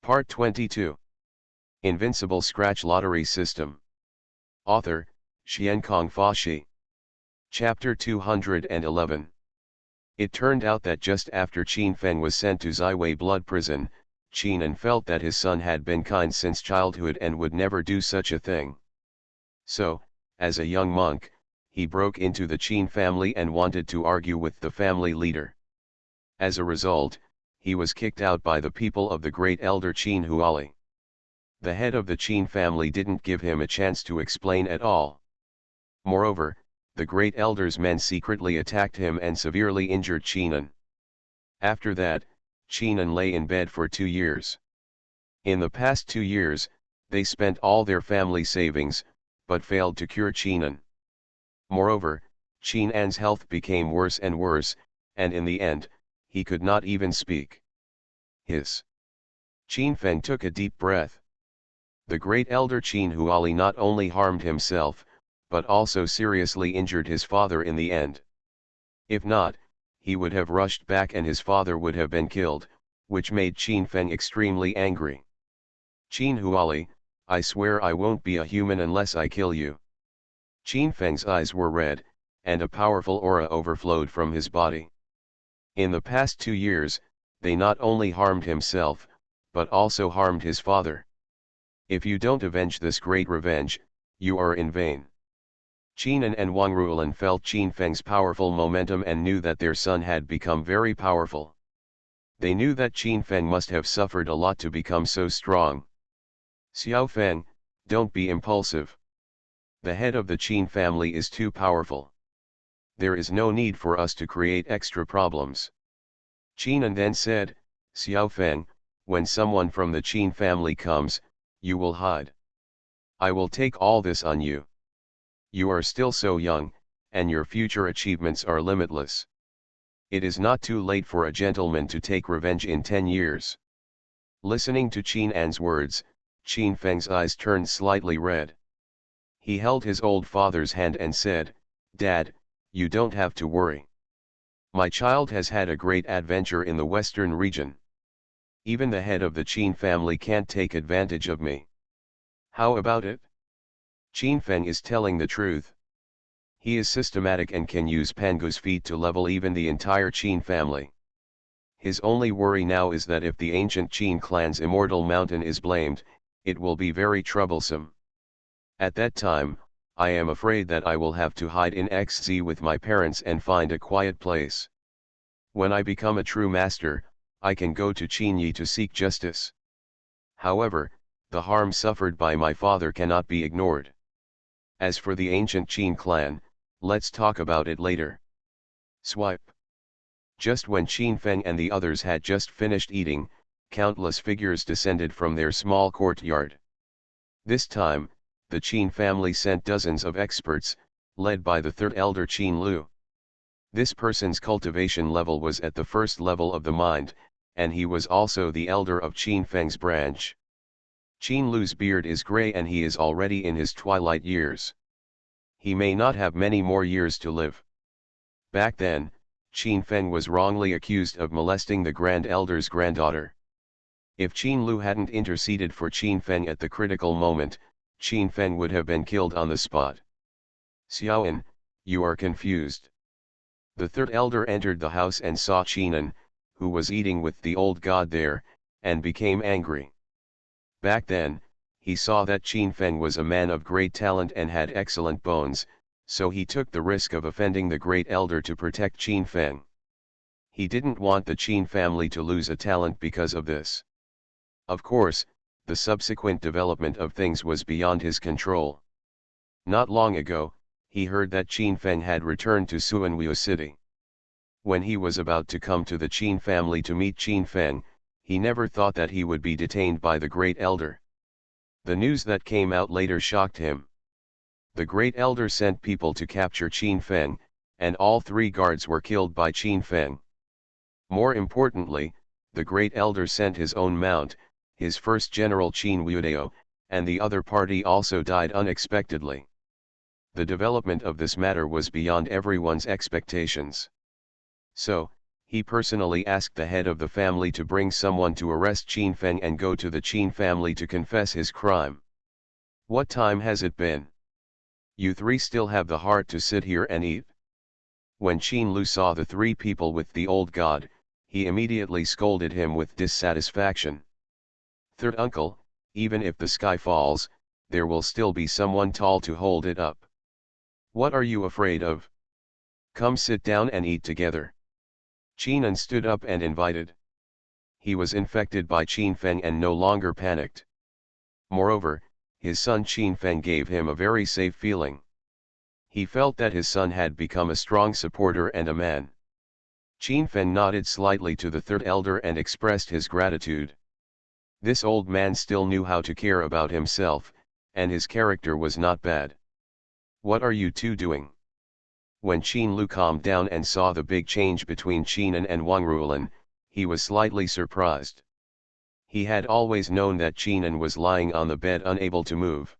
Part 22. Invincible Scratch Lottery System. Author, Xiankong Fashi. Chapter 211. It turned out that just after Qin Feng was sent to Ziwei Blood Prison, Qinan felt that his son had been kind since childhood and would never do such a thing. So, as a young monk, he broke into the Qin family and wanted to argue with the family leader. As a result, he was kicked out by the people of the great elder Qin Huali. The head of the Qin family didn't give him a chance to explain at all. Moreover, the great elder's men secretly attacked him and severely injured Qinan. After that, Qinan lay in bed for 2 years. In the past 2 years, they spent all their family savings, but failed to cure Qinan. Moreover, Qinan's health became worse and worse, and in the end, he could not even speak. Qin Feng took a deep breath. The great elder Qin Huali not only harmed himself, but also seriously injured his father in the end. If not, he would have rushed back and his father would have been killed, which made Qin Feng extremely angry. Qin Huali, I swear I won't be a human unless I kill you. Qin Feng's eyes were red, and a powerful aura overflowed from his body. In the past 2 years, they not only harmed himself, but also harmed his father. If you don't avenge this great revenge, you are in vain. Qinan and Wang Ruolan felt Qin Feng's powerful momentum and knew that their son had become very powerful. They knew that Qin Feng must have suffered a lot to become so strong. Xiao Feng, don't be impulsive. The head of the Qin family is too powerful. There is no need for us to create extra problems. Qinan then said, Xiao Feng, when someone from the Qin family comes, you will hide. I will take all this on you. You are still so young, and your future achievements are limitless. It is not too late for a gentleman to take revenge in 10 years. Listening to Qinan's words, Qin Feng's eyes turned slightly red. He held his old father's hand and said, Dad, you don't have to worry. My child has had a great adventure in the western region. Even the head of the Qin family can't take advantage of me. How about it? Qin Feng is telling the truth. He is systematic and can use Pangu's feat to level even the entire Qin family. His only worry now is that if the ancient Qin clan's immortal mountain is blamed, it will be very troublesome. At that time, I am afraid that I will have to hide in XZ with my parents and find a quiet place. When I become a true master, I can go to Qinyi to seek justice. However, the harm suffered by my father cannot be ignored. As for the ancient Qin clan, let's talk about it later. Swipe. Just when Qin Feng and the others had just finished eating, countless figures descended from their small courtyard. This time, the Qin family sent dozens of experts, led by the third elder Qin Lu. This person's cultivation level was at the first level of the mind, and he was also the elder of Qin Feng's branch. Qin Lu's beard is gray and he is already in his twilight years. He may not have many more years to live. Back then, Qin Feng was wrongly accused of molesting the Grand Elder's granddaughter. If Qin Lu hadn't interceded for Qin Feng at the critical moment, Qin Feng would have been killed on the spot. Xiaoan, you are confused. The third elder entered the house and saw Qinan, who was eating with the old god there, and became angry. Back then, he saw that Qin Feng was a man of great talent and had excellent bones, so he took the risk of offending the great elder to protect Qin Feng. He didn't want the Qin family to lose a talent because of this. Of course, the subsequent development of things was beyond his control. Not long ago, he heard that Qin Feng had returned to Suanwu City. When he was about to come to the Qin family to meet Qin Feng, he never thought that he would be detained by the great elder. The news that came out later shocked him. The great elder sent people to capture Qin Feng, and all 3 guards were killed by Qin Feng. More importantly, the great elder sent his own mount, his first general Qin Wudao, and the other party also died unexpectedly. The development of this matter was beyond everyone's expectations. So, He personally asked the head of the family to bring someone to arrest Qin Feng and go to the Qin family to confess his crime. What time has it been? You three still have the heart to sit here and eat? When Qin Lu saw the three people with the old god, he immediately scolded him with dissatisfaction. Third uncle, even if the sky falls, there will still be someone tall to hold it up. What are you afraid of? Come sit down and eat together. Qinan stood up and invited. He was infected by Qin Feng and no longer panicked. Moreover, his son Qin Feng gave him a very safe feeling. He felt that his son had become a strong supporter and a man. Qin Feng nodded slightly to the third elder and expressed his gratitude. This old man still knew how to care about himself, and his character was not bad. What are you two doing? When Qin Lu calmed down and saw the big change between Qinan and Wang Rulan, he was slightly surprised. He had always known that Qinan was lying on the bed unable to move.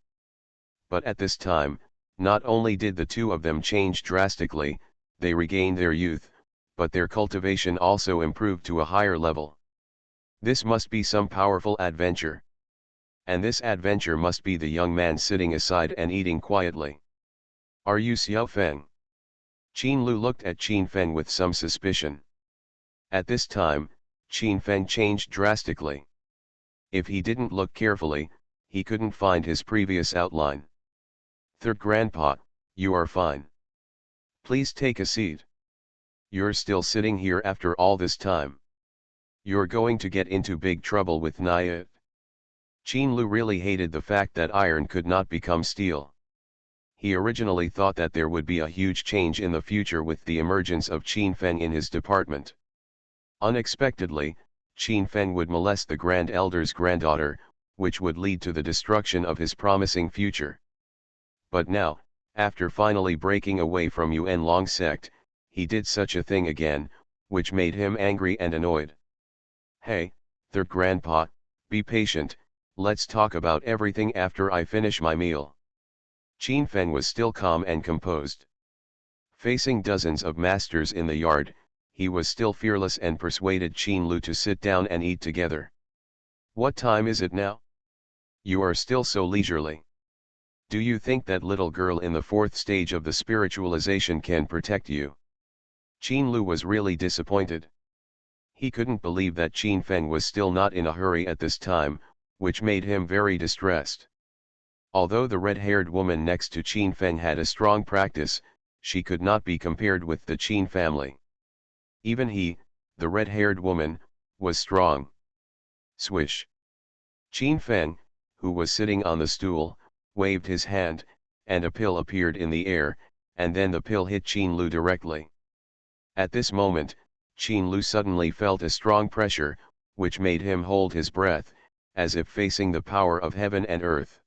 But at this time, not only did the two of them change drastically, they regained their youth, but their cultivation also improved to a higher level. This must be some powerful adventure. And this adventure must be the young man sitting aside and eating quietly. Are you Xiao Feng? Qin Lu looked at Qin Feng with some suspicion. At this time, Qin Feng changed drastically. If he didn't look carefully, he couldn't find his previous outline. Third grandpa, you are fine. Please take a seat. You're still sitting here after all this time. You're going to get into big trouble with Naya. Qin Lu really hated the fact that iron could not become steel. He originally thought that there would be a huge change in the future with the emergence of Qin Feng in his department. Unexpectedly, Qin Feng would molest the Grand Elder's granddaughter, which would lead to the destruction of his promising future. But now, after finally breaking away from Yuan Long sect, he did such a thing again, which made him angry and annoyed. Hey, third grandpa, be patient, let's talk about everything after I finish my meal. Qin Feng was still calm and composed. Facing dozens of masters in the yard, he was still fearless and persuaded Qin Lu to sit down and eat together. What time is it now? You are still so leisurely. Do you think that little girl in the fourth stage of the spiritualization can protect you? Qin Lu was really disappointed. He couldn't believe that Qin Feng was still not in a hurry at this time, which made him very distressed. Although the red-haired woman next to Qin Feng had a strong practice, she could not be compared with the Qin family. Even he, the red-haired woman, was strong. Swish. Qin Feng, who was sitting on the stool, waved his hand, and a pill appeared in the air, and then the pill hit Qin Lu directly. At this moment, Qin Lu suddenly felt a strong pressure, which made him hold his breath, as if facing the power of heaven and earth.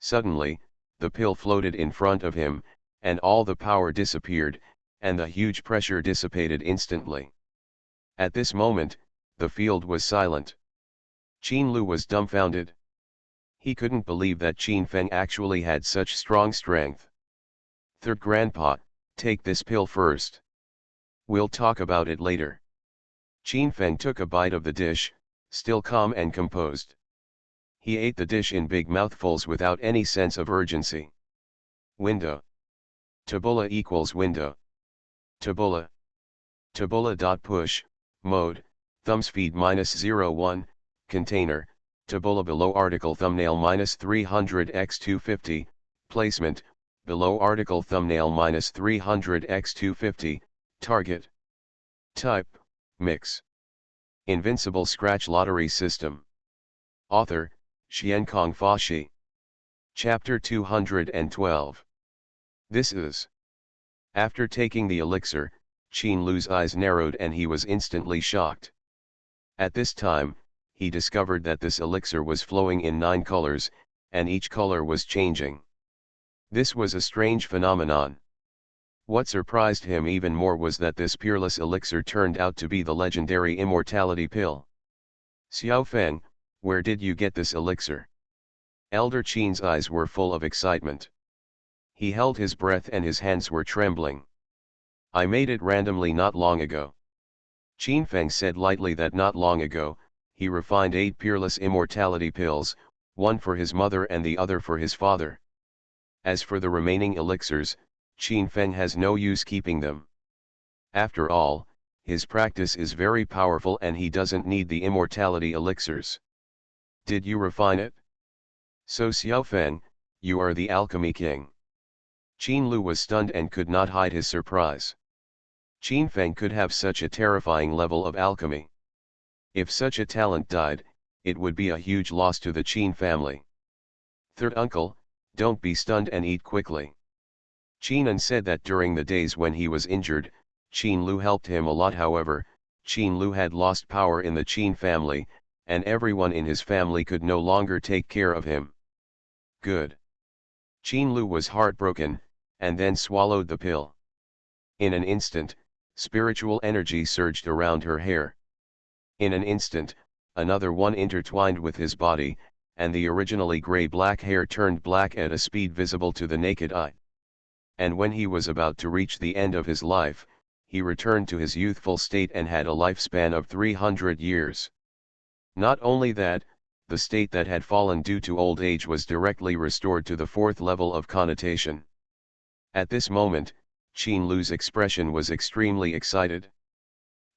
Suddenly, the pill floated in front of him, and all the power disappeared, and the huge pressure dissipated instantly. At this moment, the field was silent. Qin Lu was dumbfounded. He couldn't believe that Qin Feng actually had such strong strength. Third grandpa, take this pill first. We'll talk about it later. Qin Feng took a bite of the dish, still calm and composed. He ate the dish in big mouthfuls without any sense of urgency. Window. Tabula equals window. Tabula. Tabula.push, mode, thumbs feed -01, container, tabula below article thumbnail -300x250, placement, below article thumbnail -300x250, target. Type, mix. Invincible Scratch Lottery System. Author, Xiankong Fashi. Chapter 212. This is. After taking the elixir, Qin Lu's eyes narrowed and he was instantly shocked. At this time, he discovered that this elixir was flowing in 9 colors, and each color was changing. This was a strange phenomenon. What surprised him even more was that this peerless elixir turned out to be the legendary immortality pill. Xiao Feng, where did you get this elixir? Elder Qin's eyes were full of excitement. He held his breath and his hands were trembling. I made it randomly not long ago. Qin Feng said lightly that not long ago, he refined 8 peerless immortality pills, one for his mother and the other for his father. As for the remaining elixirs, Qin Feng has no use keeping them. After all, his practice is very powerful and he doesn't need the immortality elixirs. Did you refine it? So Xiao Feng, you are the alchemy king. Qin Lu was stunned and could not hide his surprise. Qin Feng could have such a terrifying level of alchemy. If such a talent died, it would be a huge loss to the Qin family. Third uncle, don't be stunned and eat quickly. Qin An said that during the days when he was injured, Qin Lu helped him a lot. However, Qin Lu had lost power in the Qin family, and everyone in his family could no longer take care of him. Good. Qin Lu was heartbroken, and then swallowed the pill. In an instant, spiritual energy surged around her hair. In an instant, another one intertwined with his body, and the originally gray-black hair turned black at a speed visible to the naked eye. And when he was about to reach the end of his life, he returned to his youthful state and had a lifespan of 300 years. Not only that, the state that had fallen due to old age was directly restored to the 4th level of connotation. At this moment, Qin Lu's expression was extremely excited.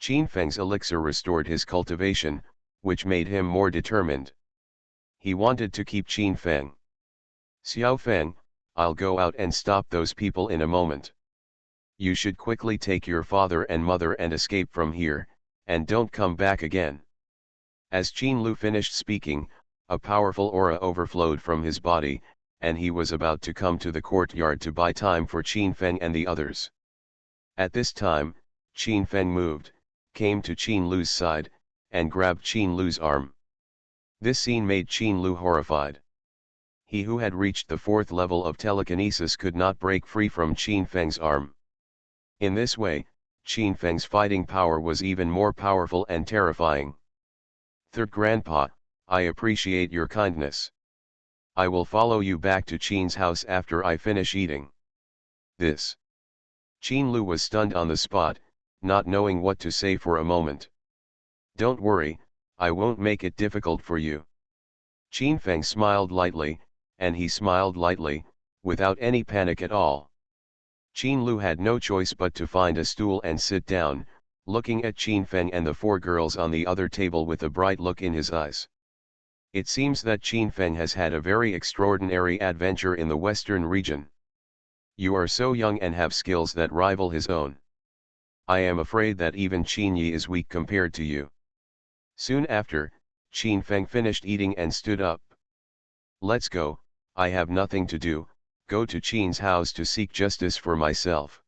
Qin Feng's elixir restored his cultivation, which made him more determined. He wanted to keep Qin Feng. Xiao Feng, I'll go out and stop those people in a moment. You should quickly take your father and mother and escape from here, and don't come back again. As Qin Lu finished speaking, a powerful aura overflowed from his body, and he was about to come to the courtyard to buy time for Qin Feng and the others. At this time, Qin Feng moved, came to Qin Lu's side, and grabbed Qin Lu's arm. This scene made Qin Lu horrified. He who had reached the 4th level of telekinesis could not break free from Qin Feng's arm. In this way, Qin Feng's fighting power was even more powerful and terrifying. Third Grandpa, I appreciate your kindness. I will follow you back to Qin's house after I finish eating this. Qin Lu was stunned on the spot, not knowing what to say for a moment. Don't worry, I won't make it difficult for you. Qin Feng smiled lightly, and he smiled lightly, without any panic at all. Qin Lu had no choice but to find a stool and sit down, looking at Qin Feng and the 4 girls on the other table with a bright look in his eyes. It seems that Qin Feng has had a very extraordinary adventure in the western region. You are so young and have skills that rival his own. I am afraid that even Qin Yi is weak compared to you. Soon after, Qin Feng finished eating and stood up. Let's go, I have nothing to do, go to Qin's house to seek justice for myself.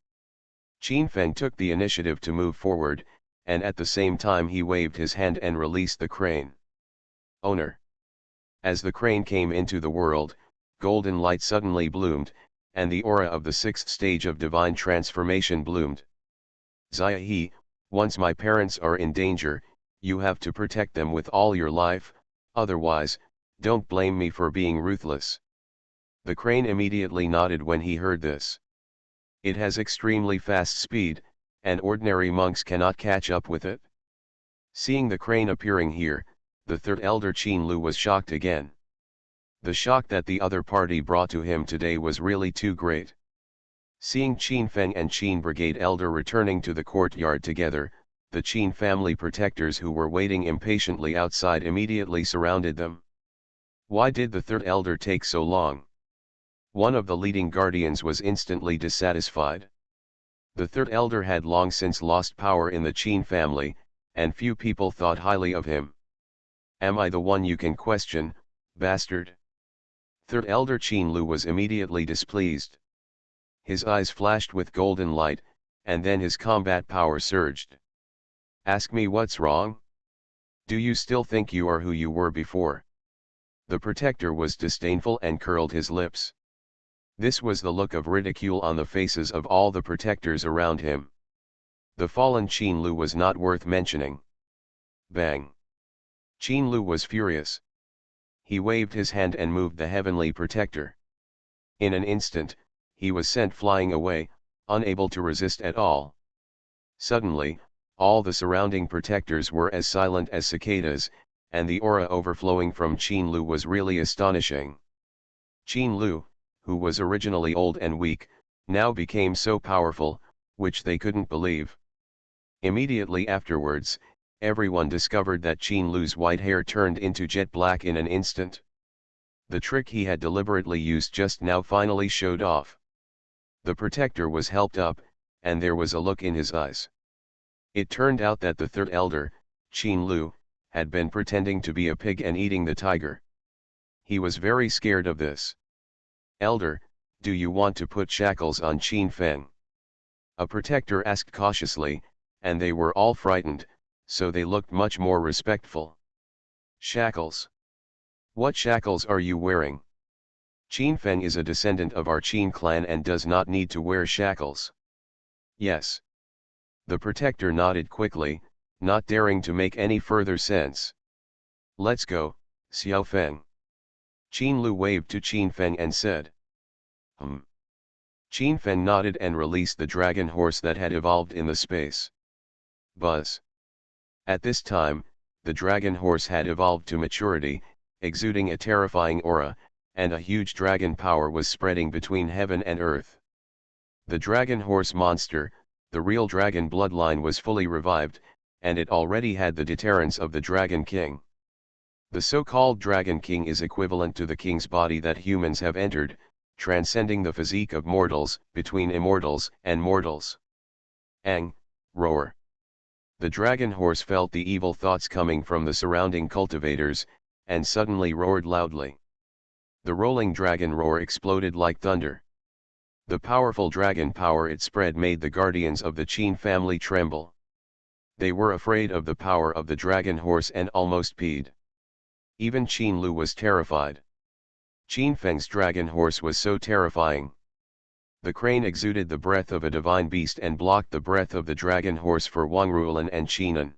Qin Feng took the initiative to move forward, and at the same time he waved his hand and released the crane. Owner. As the crane came into the world, golden light suddenly bloomed, and the aura of the 6th stage of divine transformation bloomed. Xia He, once my parents are in danger, you have to protect them with all your life, otherwise, don't blame me for being ruthless. The crane immediately nodded when he heard this. It has extremely fast speed, and ordinary monks cannot catch up with it. Seeing the crane appearing here, the 3rd elder Qin Lu was shocked again. The shock that the other party brought to him today was really too great. Seeing Qin Feng and Qin Brigade elder returning to the courtyard together, the Qin family protectors who were waiting impatiently outside immediately surrounded them. Why did the 3rd elder take so long? One of the leading guardians was instantly dissatisfied. The 3rd elder had long since lost power in the Qin family, and few people thought highly of him. Am I the one you can question, bastard? 3rd elder Qin Lu was immediately displeased. His eyes flashed with golden light, and then his combat power surged. Ask me what's wrong? Do you still think you are who you were before? The protector was disdainful and curled his lips. This was the look of ridicule on the faces of all the protectors around him. The fallen Qin Lu was not worth mentioning. Bang! Qin Lu was furious. He waved his hand and moved the heavenly protector. In an instant, he was sent flying away, unable to resist at all. Suddenly, All the surrounding protectors were as silent as cicadas, and the aura overflowing from Qin Lu was really astonishing. Qin Lu, who was originally old and weak, now became so powerful, which they couldn't believe. Immediately afterwards, everyone discovered that Qin Lu's white hair turned into jet black in an instant. The trick he had deliberately used just now finally showed off. The protector was helped up, and there was a look in his eyes. It turned out that the third elder, Qin Lu, had been pretending to be a pig and eating the tiger. He was very scared of this. "Elder, do you want to put shackles on Qin Feng?" a protector asked cautiously, and they were all frightened, so they looked much more respectful. "Shackles? What shackles are you wearing? Qin Feng is a descendant of our Qin clan and does not need to wear shackles." "Yes." The protector nodded quickly, not daring to make any further sense. "Let's go, Xiao Feng." Qin Lu waved to Qin Feng and said. Qin Feng nodded and released the dragon horse that had evolved in the space. Buzz. At this time, the dragon horse had evolved to maturity, exuding a terrifying aura, and a huge dragon power was spreading between heaven and earth. The dragon horse monster, the real dragon bloodline, was fully revived, and it already had the deterrence of the Dragon King. The so-called Dragon King is equivalent to the king's body that humans have entered, transcending the physique of mortals, between immortals and mortals. Ang, roar. The dragon horse felt the evil thoughts coming from the surrounding cultivators, and suddenly roared loudly. The rolling dragon roar exploded like thunder. The powerful dragon power it spread made the guardians of the Qin family tremble. They were afraid of the power of the dragon horse and almost peed. Even Qin Lu was terrified. Qin Feng's dragon horse was so terrifying. The crane exuded the breath of a divine beast and blocked the breath of the dragon horse for Wang Ruolan and Qinan.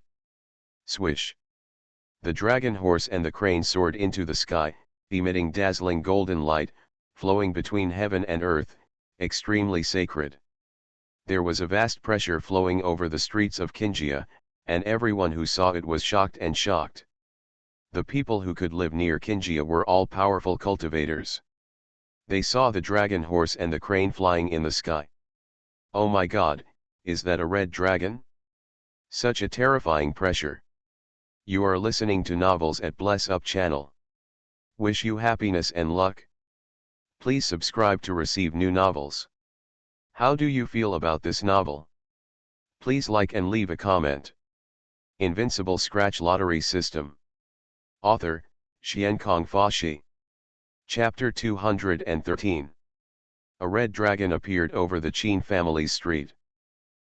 Swish! The dragon horse and the crane soared into the sky, emitting dazzling golden light, flowing between heaven and earth, extremely sacred. There was a vast pressure flowing over the streets of Qinjia, and everyone who saw it was shocked and shocked. The people who could live near Qinjia were all powerful cultivators. They saw the dragon horse and the crane flying in the sky. "Oh my God, is that a red dragon? Such a terrifying pressure." You are listening to Novels at Bless Up channel. Wish you happiness and luck. Please subscribe to receive new novels. How do you feel about this novel? Please like and leave a comment. Invincible Scratch Lottery System. Author, Xiankong Fashi. Chapter 213. A red dragon appeared over the Qin family's street.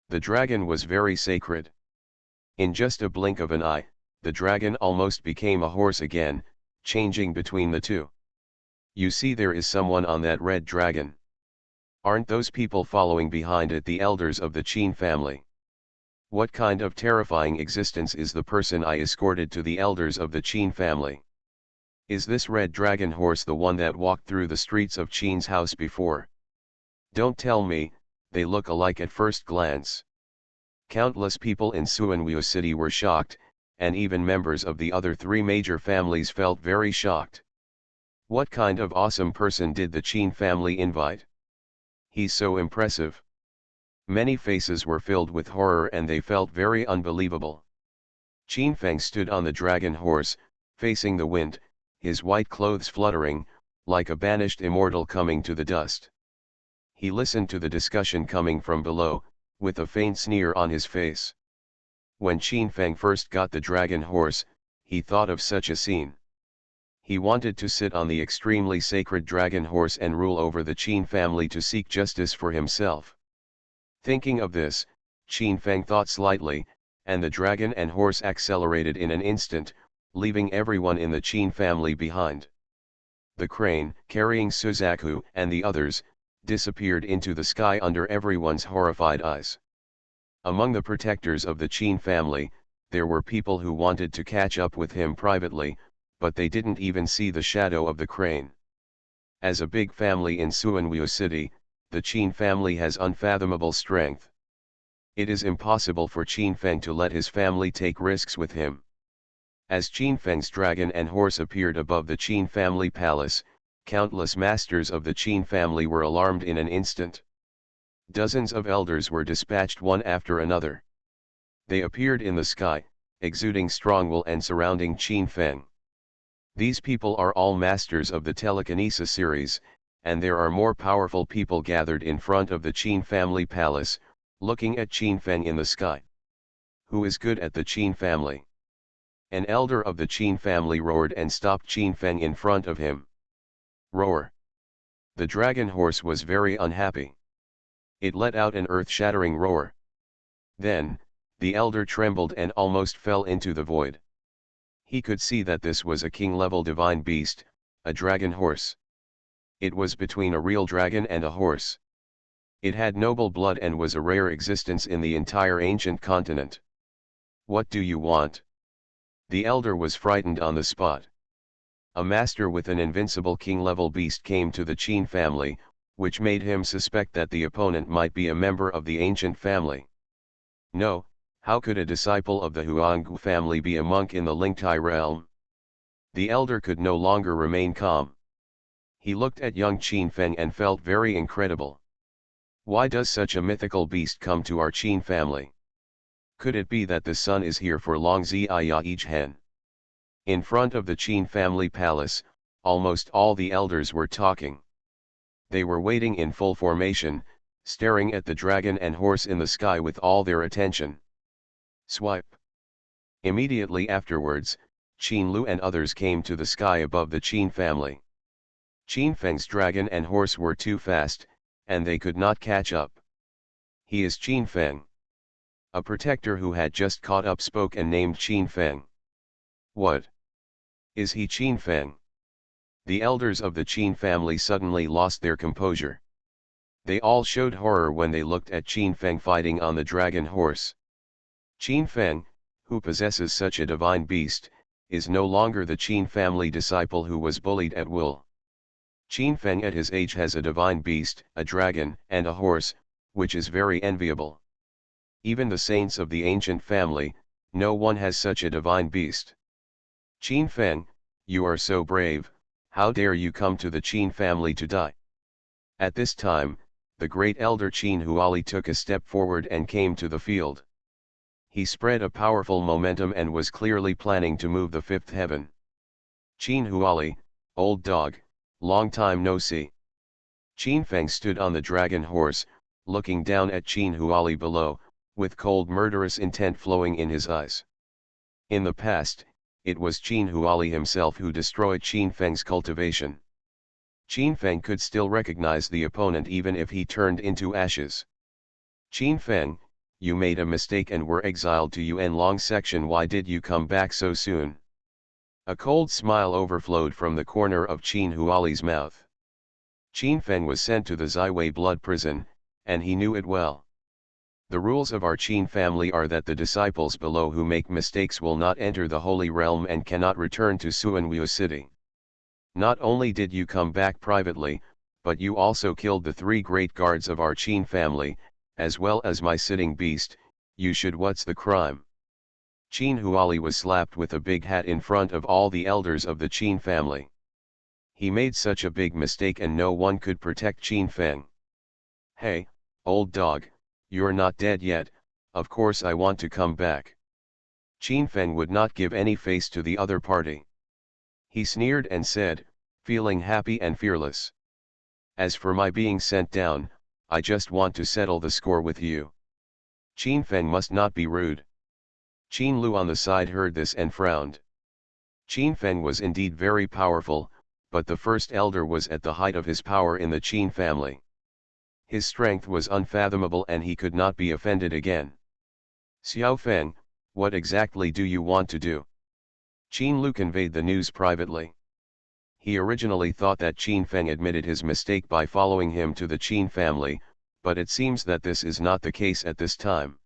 The dragon was very sacred. In just a blink of an eye, the dragon almost became a horse again, changing between the two. You see, there is someone on that red dragon. Aren't those people following behind it the elders of the Qin family? What kind of terrifying existence is the person I escorted to the elders of the Qin family? Is this red dragon horse the one that walked through the streets of Qin's house before? Don't tell me, they look alike at first glance. Countless people in Suanwu City were shocked, and even members of the other three major families felt very shocked. What kind of awesome person did the Qin family invite? He's so impressive. Many faces were filled with horror and they felt very unbelievable. Qin Feng stood on the dragon horse, facing the wind, his white clothes fluttering, like a banished immortal coming to the dust. He listened to the discussion coming from below, with a faint sneer on his face. When Qin Feng first got the dragon horse, he thought of such a scene. He wanted to sit on the extremely sacred dragon horse and rule over the Qin family to seek justice for himself. Thinking of this, Qin Feng thought slightly, and the dragon and horse accelerated in an instant, leaving everyone in the Qin family behind. The crane, carrying Suzaku and the others, disappeared into the sky under everyone's horrified eyes. Among the protectors of the Qin family, there were people who wanted to catch up with him privately, but they didn't even see the shadow of the crane. As a big family in Suanwu City, the Qin family has unfathomable strength. It is impossible for Qin Feng to let his family take risks with him. As Qin Feng's dragon and horse appeared above the Qin family palace, countless masters of the Qin family were alarmed in an instant. Dozens of elders were dispatched one after another. They appeared in the sky, exuding strong will and surrounding Qin Feng. These people are all masters of the telekinesis series, and there are more powerful people gathered in front of the Qin family palace, looking at Qin Feng in the sky. Who is good at the Qin family? An elder of the Qin family roared and stopped Qin Feng in front of him. Roar! The dragon horse was very unhappy. It let out an earth-shattering roar. Then, the elder trembled and almost fell into the void. He could see that this was a king-level divine beast, a dragon horse. It was between a real dragon and a horse. It had noble blood and was a rare existence in the entire ancient continent. What do you want? The elder was frightened on the spot. A master with an invincible king-level beast came to the Qin family, which made him suspect that the opponent might be a member of the ancient family. No, how could a disciple of the Huanggu family be a monk in the Lingtai realm? The elder could no longer remain calm. He looked at young Qin Feng and felt very incredible. Why does such a mythical beast come to our Qin family? Could it be that the sun is here for long Ziya? In front of the Qin family palace, almost all the elders were talking. They were waiting in full formation, staring at the dragon and horse in the sky with all their attention. Swipe. Immediately afterwards, Qin Lu and others came to the sky above the Qin family. Qin Feng's dragon and horse were too fast, and they could not catch up. He is Qin Feng. A protector who had just caught up spoke and named Qin Feng. What? Is he Qin Feng? The elders of the Qin family suddenly lost their composure. They all showed horror when they looked at Qin Feng fighting on the dragon horse. Qin Feng, who possesses such a divine beast, is no longer the Qin family disciple who was bullied at will. Qin Feng at his age has a divine beast, a dragon, and a horse, which is very enviable. Even the saints of the ancient family, no one has such a divine beast. Qin Feng, you are so brave, how dare you come to the Qin family to die? At this time, the great elder Qin Huali took a step forward and came to the field. He spread a powerful momentum and was clearly planning to move the fifth heaven. Qin Huali, old dog, long time no see. Qin Feng stood on the dragon horse, looking down at Qin Huali below, with cold murderous intent flowing in his eyes. In the past, it was Qin Huali himself who destroyed Qin Feng's cultivation. Qin Feng could still recognize the opponent even if he turned into ashes. Qin Feng, you made a mistake and were exiled to Yuan Long section. Why did you come back so soon? A cold smile overflowed from the corner of Qin Huali's mouth. Qin Feng was sent to the Ziwei blood prison, and he knew it well. The rules of our Qin family are that the disciples below who make mistakes will not enter the Holy Realm and cannot return to Suanwu city. Not only did you come back privately, but you also killed the 3 great guards of our Qin family, as well as my sitting beast. You should. What's the crime? Qin Huali was slapped with a big hat in front of all the elders of the Qin family. He made such a big mistake and no one could protect Qin Feng. Hey, old dog, you're not dead yet, of course I want to come back. Qin Feng would not give any face to the other party. He sneered and said, feeling happy and fearless. As for my being sent down, I just want to settle the score with you. Qin Feng must not be rude. Qin Lu on the side heard this and frowned. Qin Feng was indeed very powerful, but the first elder was at the height of his power in the Qin family. His strength was unfathomable and he could not be offended again. Xiao Feng, what exactly do you want to do? Qin Lu conveyed the news privately. He originally thought that Qin Feng admitted his mistake by following him to the Qin family, but it seems that this is not the case at this time.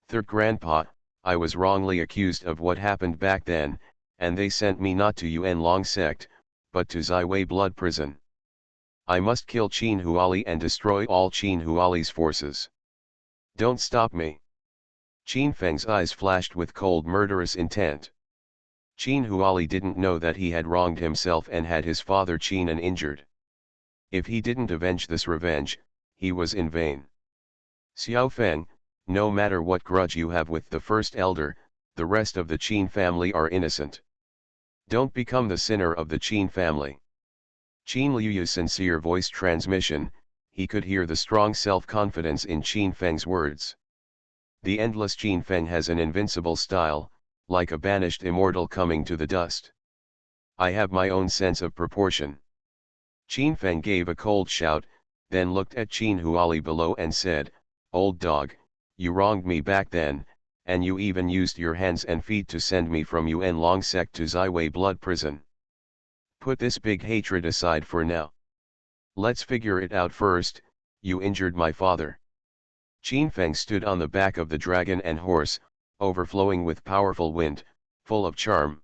Third Grandpa, I was wrongly accused of what happened back then, and they sent me not to Yuan Long sect, but to Ziwei blood prison. I must kill Qin Huali and destroy all Qin Huali's forces. Don't stop me. Qin Feng's eyes flashed with cold murderous intent. Qin Huali didn't know that he had wronged himself and had his father Qin An injured. If he didn't avenge this revenge, he was in vain. Xiao Feng, no matter what grudge you have with the first elder, the rest of the Qin family are innocent. Don't become the sinner of the Qin family. Qin Liu's sincere voice transmission, he could hear the strong self-confidence in Qin Feng's words. The endless Qin Feng has an invincible style, like a banished immortal coming to the dust. I have my own sense of proportion. Qin Feng gave a cold shout, then looked at Qin Huali below and said, "Old dog, you wronged me back then, and you even used your hands and feet to send me from Yuan Long Sect to Ziwei Blood Prison. Put this big hatred aside for now. Let's figure it out first. You injured my father." Qin Feng stood on the back of the dragon and horse, overflowing with powerful wind, full of charm.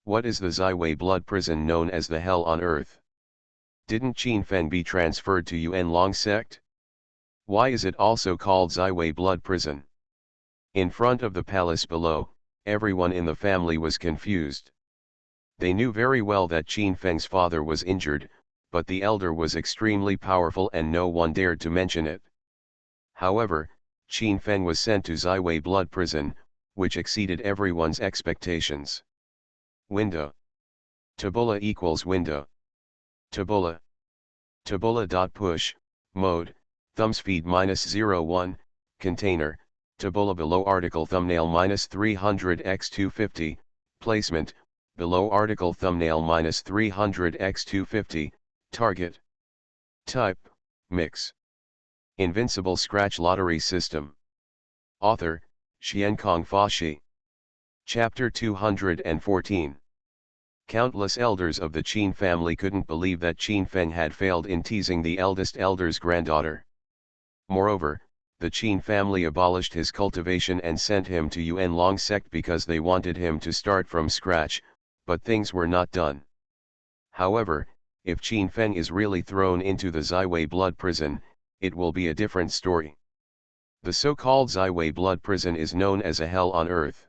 What is the Ziwei Blood Prison known as the Hell on Earth? Didn't Qin Feng be transferred to Yuan Long Sect? Why is it also called Ziwei Blood Prison? In front of the palace below, everyone in the family was confused. They knew very well that Qin Feng's father was injured, but the elder was extremely powerful and no one dared to mention it. However, Qin Feng was sent to Ziwei Blood Prison, which exceeded everyone's expectations. Window. Tabula equals window. Tabula. Tabula.push, mode, thumbspeed -01, container, tabula below article thumbnail -300x250, placement, below article thumbnail -300x250, target. Type, mix. Invincible Scratch Lottery System. Author, Xiankong Fashi. Chapter 214. Countless elders of the Qin family couldn't believe that Qin Feng had failed in teasing the eldest elder's granddaughter. Moreover, the Qin family abolished his cultivation and sent him to Yuan Long Sect because they wanted him to start from scratch, but things were not done. However, if Qin Feng is really thrown into the Ziwei Blood Prison, it will be a different story. The so-called Ziwei Blood Prison is known as a hell on earth.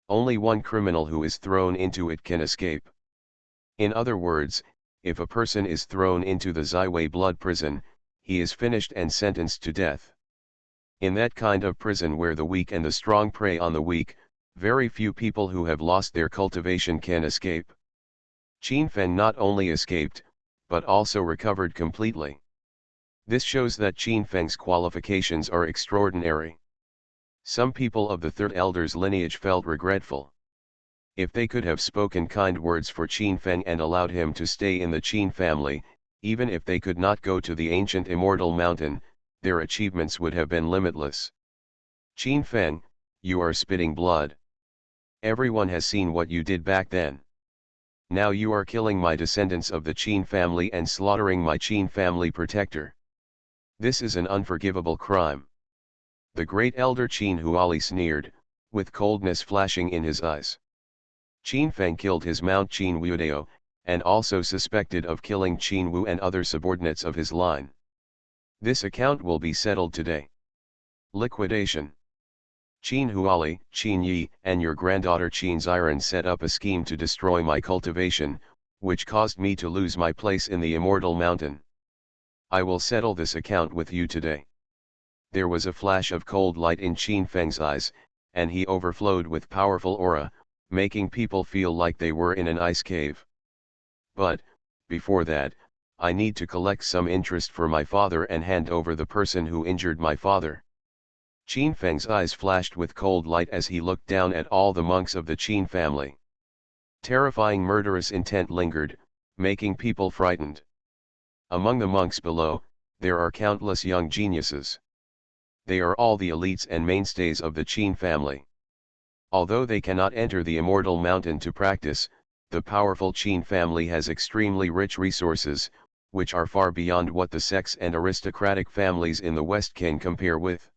Only one criminal who is thrown into it can escape. In other words, if a person is thrown into the Ziwei Blood Prison, he is finished and sentenced to death. In that kind of prison where the weak and the strong prey on the weak, very few people who have lost their cultivation can escape. Qin Feng not only escaped, but also recovered completely. This shows that Qin Feng's qualifications are extraordinary. Some people of the third elder's lineage felt regretful. If they could have spoken kind words for Qin Feng and allowed him to stay in the Qin family, even if they could not go to the ancient immortal mountain, their achievements would have been limitless. Qin Feng, you are spitting blood. Everyone has seen what you did back then. Now you are killing my descendants of the Qin family and slaughtering my Qin family protector. This is an unforgivable crime. The great elder Qin Huali sneered, with coldness flashing in his eyes. Qin Feng killed his Mount Qin Wudao, and also suspected of killing Qin Wu and other subordinates of his line. This account will be settled today. Liquidation. Qin Huali, Qin Yi, and your granddaughter Qin Ziren set up a scheme to destroy my cultivation, which caused me to lose my place in the immortal mountain. I will settle this account with you today. There was a flash of cold light in Qin Feng's eyes, and he overflowed with powerful aura, making people feel like they were in an ice cave. But, before that, I need to collect some interest for my father and hand over the person who injured my father. Qin Feng's eyes flashed with cold light as he looked down at all the monks of the Qin family. Terrifying murderous intent lingered, making people frightened. Among the monks below, there are countless young geniuses. They are all the elites and mainstays of the Qin family. Although they cannot enter the immortal mountain to practice, the powerful Qin family has extremely rich resources, which are far beyond what the sects and aristocratic families in the West can compare with.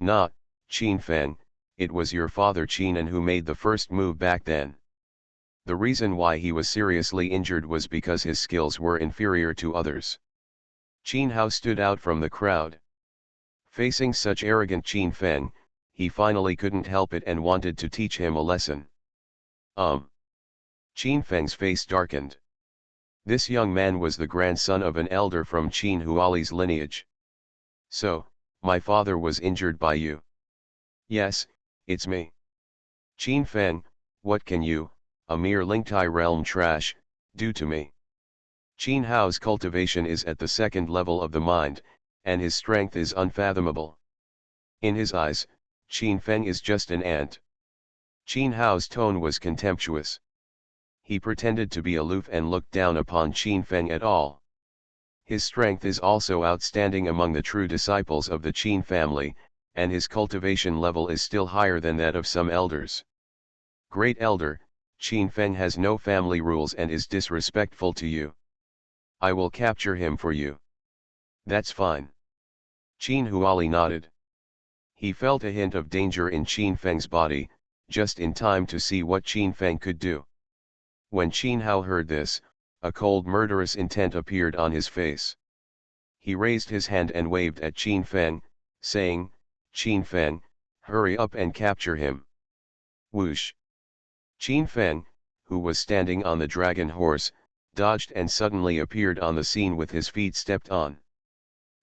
Nah, Qin Feng, it was your father Qin An who made the first move back then. The reason why he was seriously injured was because his skills were inferior to others. Qin Hao stood out from the crowd. Facing such arrogant Qin Feng, he finally couldn't help it and wanted to teach him a lesson. Qin Feng's face darkened. This young man was the grandson of an elder from Qin Huali's lineage. So, my father was injured by you. Yes, it's me. Qin Feng, what can you, a mere Lingtai realm trash, do to me? Qin Hao's cultivation is at the second level of the mind, and his strength is unfathomable. In his eyes, Qin Feng is just an ant. Qin Hao's tone was contemptuous. He pretended to be aloof and looked down upon Qin Feng at all. His strength is also outstanding among the true disciples of the Qin family, and his cultivation level is still higher than that of some elders. Great elder, Qin Feng has no family rules and is disrespectful to you. I will capture him for you. That's fine. Qin Huali nodded. He felt a hint of danger in Qin Feng's body, just in time to see what Qin Feng could do. When Qin Hao heard this, a cold murderous intent appeared on his face. He raised his hand and waved at Qin Feng, saying, Qin Feng, hurry up and capture him. Whoosh! Qin Feng, who was standing on the dragon horse, dodged and suddenly appeared on the scene with his feet stepped on.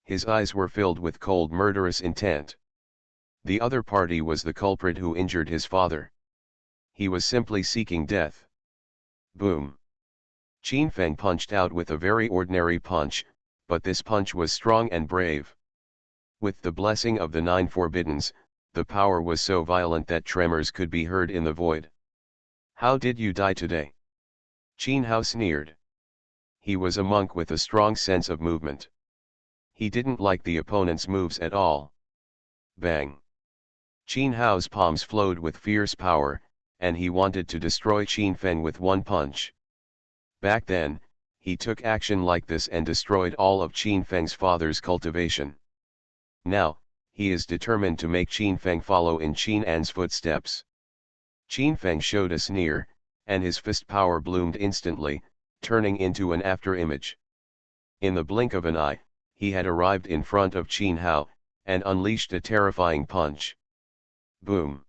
His eyes were filled with cold murderous intent. The other party was the culprit who injured his father. He was simply seeking death. Boom! Qin Feng punched out with a very ordinary punch, but this punch was strong and brave. With the blessing of the 9 forbiddens, the power was so violent that tremors could be heard in the void. How did you die today? Qin Hao sneered. He was a monk with a strong sense of movement. He didn't like the opponent's moves at all. Bang! Qin Hao's palms flowed with fierce power, and he wanted to destroy Qin Feng with one punch. Back then, he took action like this and destroyed all of Qin Feng's father's cultivation. Now, he is determined to make Qin Feng follow in Qin An's footsteps. Qin Feng showed a sneer, and his fist power bloomed instantly, turning into an after-image. In the blink of an eye, he had arrived in front of Qin Hao, and unleashed a terrifying punch. Boom!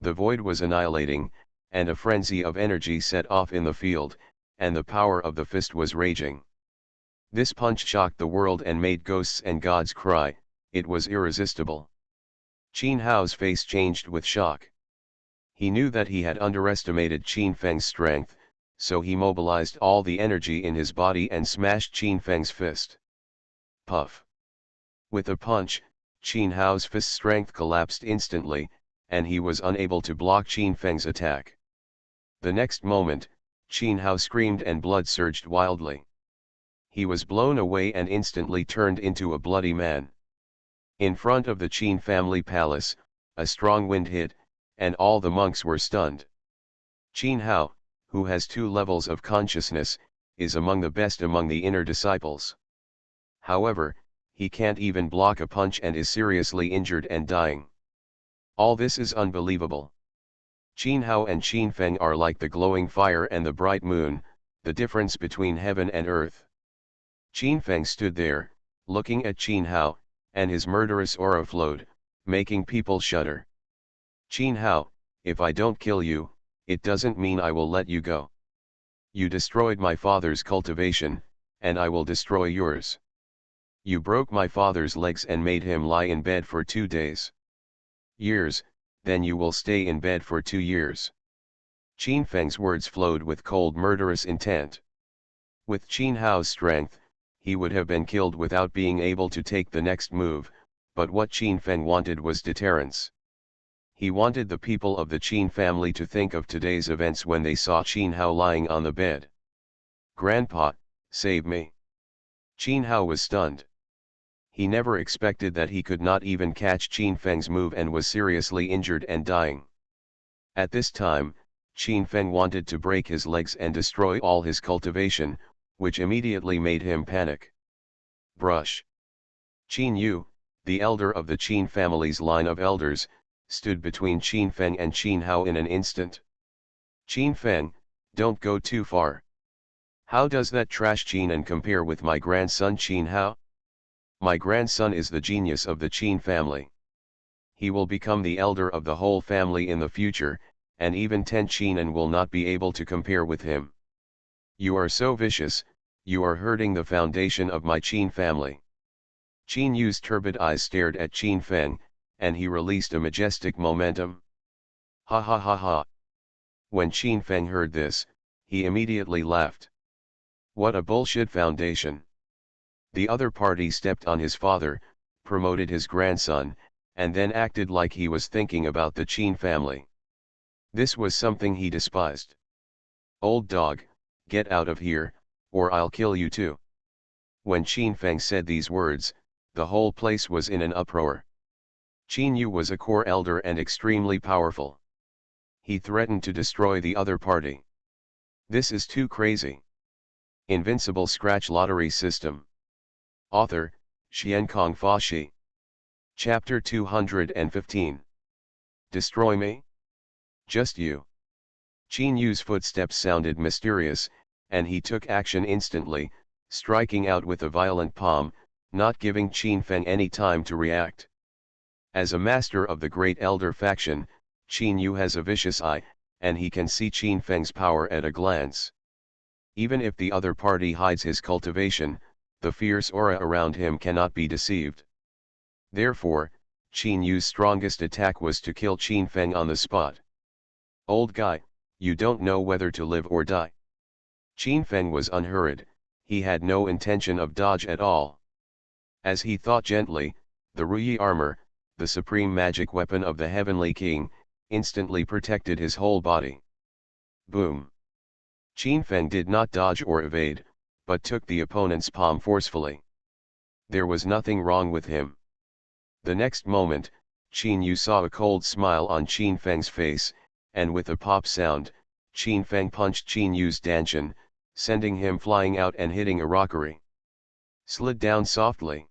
The void was annihilating, and a frenzy of energy set off in the field, and the power of the fist was raging. This punch shocked the world and made ghosts and gods cry, it was irresistible. Qin Hao's face changed with shock. He knew that he had underestimated Qin Feng's strength, so he mobilized all the energy in his body and smashed Qin Feng's fist. Puff! With a punch, Qin Hao's fist's strength collapsed instantly, and he was unable to block Qin Feng's attack. The next moment, Qin Hao screamed and blood surged wildly. He was blown away and instantly turned into a bloody man. In front of the Qin family palace, a strong wind hit, and all the monks were stunned. Qin Hao, who has 2 levels of consciousness, is among the best among the inner disciples. However, he can't even block a punch and is seriously injured and dying. All this is unbelievable. Qin Hao and Qin Feng are like the glowing fire and the bright moon, the difference between heaven and earth. Qin Feng stood there, looking at Qin Hao, and his murderous aura flowed, making people shudder. Qin Hao, if I don't kill you, it doesn't mean I will let you go. You destroyed my father's cultivation, and I will destroy yours. You broke my father's legs and made him lie in bed for 2 days. Years, then you will stay in bed for 2 years. Qin Feng's words flowed with cold murderous intent. With Qin Hao's strength, he would have been killed without being able to take the next move, but what Qin Feng wanted was deterrence. He wanted the people of the Qin family to think of today's events when they saw Qin Hao lying on the bed. Grandpa, save me. Qin Hao was stunned. He never expected that he could not even catch Qin Feng's move and was seriously injured and dying. At this time, Qin Feng wanted to break his legs and destroy all his cultivation, which immediately made him panic. Brush. Qin Yu, the elder of the Qin family's line of elders, stood between Qin Feng and Qin Hao in an instant. Qin Feng, don't go too far. How does that trash Qin An compare with my grandson Qin Hao? My grandson is the genius of the Qin family. He will become the elder of the whole family in the future, and even 10 Qin will not be able to compare with him. You are so vicious, you are hurting the foundation of my Qin family. Qin Yu's turbid eyes stared at Qin Feng, and he released a majestic momentum. Ha ha ha ha. When Qin Feng heard this, he immediately laughed. What a bullshit foundation. The other party stepped on his father, promoted his grandson, and then acted like he was thinking about the Qin family. This was something he despised. Old dog, get out of here, or I'll kill you too. When Qin Feng said these words, the whole place was in an uproar. Qin Yu was a core elder and extremely powerful. He threatened to destroy the other party. This is too crazy. Invincible Scratch Lottery System. Author, Xiankong Fashi. Chapter 215. Destroy me? Just you. Qin Yu's footsteps sounded mysterious, and he took action instantly, striking out with a violent palm, not giving Qin Feng any time to react. As a master of the Great Elder faction, Qin Yu has a vicious eye, and he can see Qin Feng's power at a glance. Even if the other party hides his cultivation, the fierce aura around him cannot be deceived. Therefore, Qin Yu's strongest attack was to kill Qin Feng on the spot. Old guy, you don't know whether to live or die. Qin Feng was unhurried, he had no intention of dodge at all. As he thought gently, the Ruyi armor, the supreme magic weapon of the Heavenly King, instantly protected his whole body. Boom! Qin Feng did not dodge or evade, but took the opponent's palm forcefully. There was nothing wrong with him. The next moment, Qin Yu saw a cold smile on Qin Feng's face, and with a pop sound, Qin Feng punched Qin Yu's dantian, sending him flying out and hitting a rockery. Slid down softly.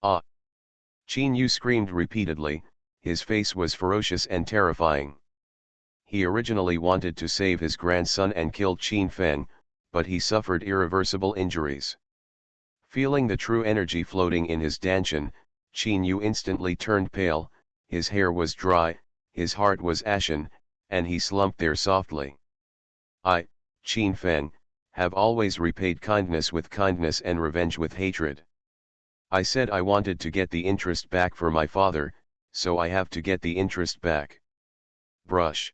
Ah! Qin Yu screamed repeatedly, his face was ferocious and terrifying. He originally wanted to save his grandson and killed Qin Feng, but he suffered irreversible injuries. Feeling the true energy floating in his dantian, Qin Yu instantly turned pale, his hair was dry, his heart was ashen, and he slumped there softly. I, Qin Feng, have always repaid kindness with kindness and revenge with hatred. I said I wanted to get the interest back for my father, so I have to get the interest back. Brush.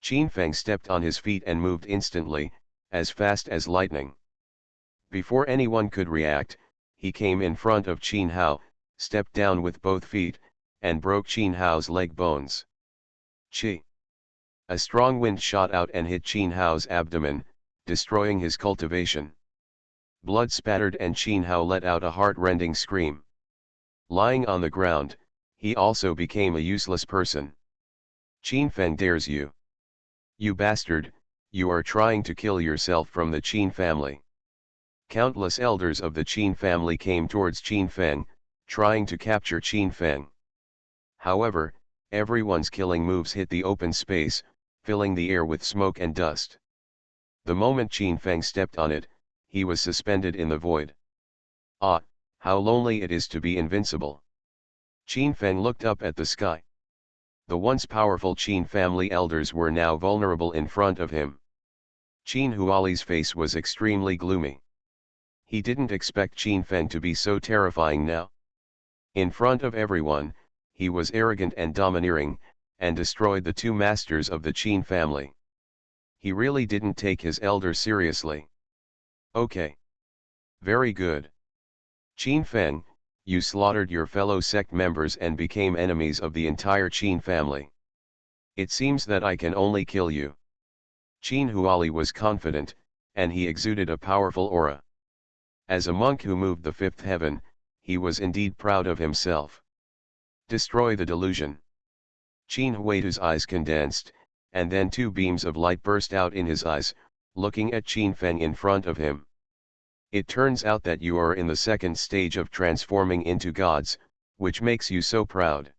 Qin Feng stepped on his feet and moved instantly, as fast as lightning. Before anyone could react, he came in front of Qin Hao, stepped down with both feet, and broke Qin Hao's leg bones. Qi. A strong wind shot out and hit Qin Hao's abdomen, destroying his cultivation. Blood spattered and Qin Hao let out a heart-rending scream. Lying on the ground, he also became a useless person. Qin Feng dares you. You bastard, you are trying to kill yourself from the Qin family. Countless elders of the Qin family came towards Qin Feng, trying to capture Qin Feng. However, everyone's killing moves hit the open space, filling the air with smoke and dust. The moment Qin Feng stepped on it, he was suspended in the void. Ah, how lonely it is to be invincible. Qin Feng looked up at the sky. The once powerful Qin family elders were now vulnerable in front of him. Qin Huali's face was extremely gloomy. He didn't expect Qin Feng to be so terrifying now. In front of everyone, he was arrogant and domineering, and destroyed the two masters of the Qin family. He really didn't take his elder seriously. Okay. Very good. Qin Feng, you slaughtered your fellow sect members and became enemies of the entire Qin family. It seems that I can only kill you. Qin Huali was confident, and he exuded a powerful aura. As a monk who moved the fifth heaven, he was indeed proud of himself. Destroy the delusion. Qin Huaidu's eyes condensed, and then two beams of light burst out in his eyes, looking at Qin Feng in front of him. It turns out that you are in the second stage of transforming into gods, which makes you so proud.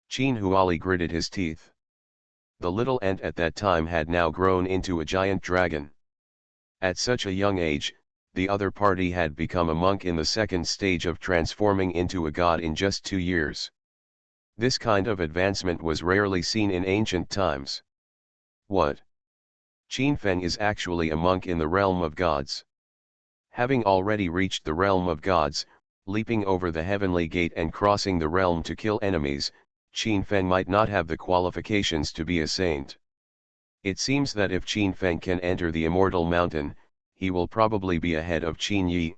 Qin Huali gritted his teeth. The little ant at that time had now grown into a giant dragon. At such a young age, the other party had become a monk in the second stage of transforming into a god in just 2 years. This kind of advancement was rarely seen in ancient times. What? Qin Feng is actually a monk in the realm of gods. Having already reached the realm of gods, leaping over the heavenly gate and crossing the realm to kill enemies, Qin Feng might not have the qualifications to be a saint. It seems that if Qin Feng can enter the immortal mountain, he will probably be ahead of Qin Yi.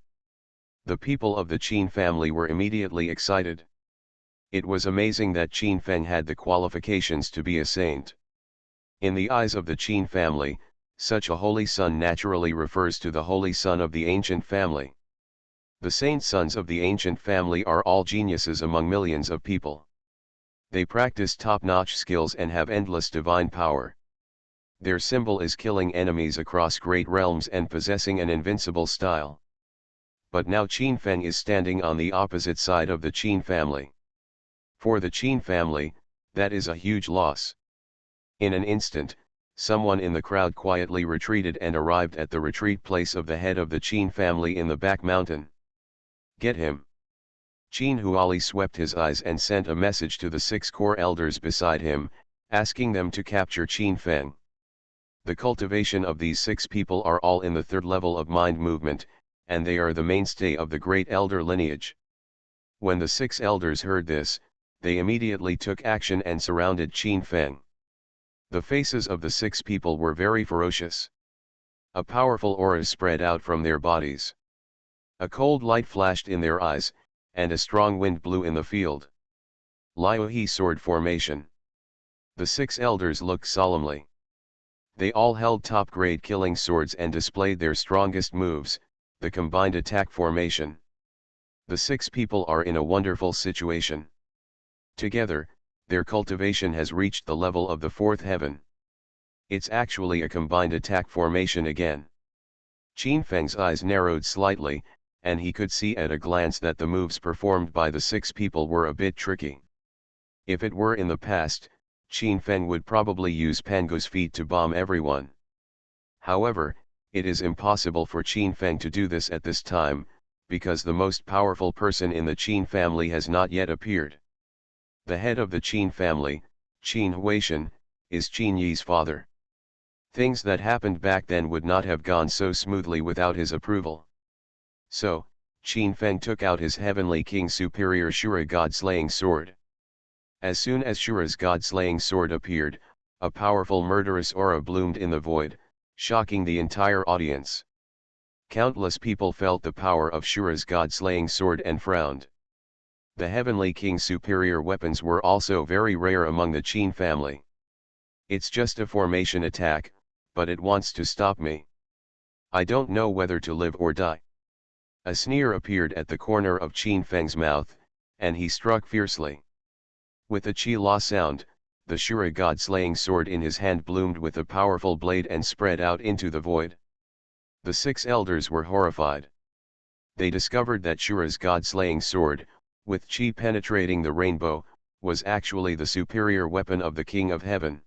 The people of the Qin family were immediately excited. It was amazing that Qin Feng had the qualifications to be a saint. In the eyes of the Qin family, such a holy son naturally refers to the holy son of the ancient family. The saint sons of the ancient family are all geniuses among millions of people. They practice top-notch skills and have endless divine power. Their symbol is killing enemies across great realms and possessing an invincible style. But now Qin Feng is standing on the opposite side of the Qin family. For the Qin family, that is a huge loss. In an instant, someone in the crowd quietly retreated and arrived at the retreat place of the head of the Qin family in the back mountain. Get him! Qin Huali swept his eyes and sent a message to the 6 core elders beside him, asking them to capture Qin Feng. The cultivation of these 6 people are all in the 3rd level of mind movement, and they are the mainstay of the great elder lineage. When the 6 elders heard this, they immediately took action and surrounded Qin Feng. The faces of the 6 people were very ferocious. A powerful aura spread out from their bodies. A cold light flashed in their eyes, and a strong wind blew in the field. Liuhe sword formation. The 6 elders looked solemnly. They all held top-grade killing swords and displayed their strongest moves, the combined attack formation. The 6 people are in a wonderful situation. Together, their cultivation has reached the level of the 4th heaven. It's actually a combined attack formation again. Qin Feng's eyes narrowed slightly, and he could see at a glance that the moves performed by the 6 people were a bit tricky. If it were in the past, Qin Feng would probably use Pango's feet to bomb everyone. However, it is impossible for Qin Feng to do this at this time, because the most powerful person in the Qin family has not yet appeared. The head of the Qin family, Qin Huaishan, is Qin Yi's father. Things that happened back then would not have gone so smoothly without his approval. So, Qin Feng took out his heavenly king superior Shura god-slaying sword. As soon as Shura's god-slaying sword appeared, a powerful murderous aura bloomed in the void, shocking the entire audience. Countless people felt the power of Shura's god-slaying sword and frowned. The heavenly king's superior weapons were also very rare among the Qin family. It's just a formation attack, but it wants to stop me. I don't know whether to live or die. A sneer appeared at the corner of Qin Feng's mouth, and he struck fiercely. With a chi-la sound, the Shura god-slaying sword in his hand bloomed with a powerful blade and spread out into the void. The 6 elders were horrified. They discovered that Shura's god-slaying sword, with chi penetrating the rainbow, was actually the superior weapon of the King of Heaven.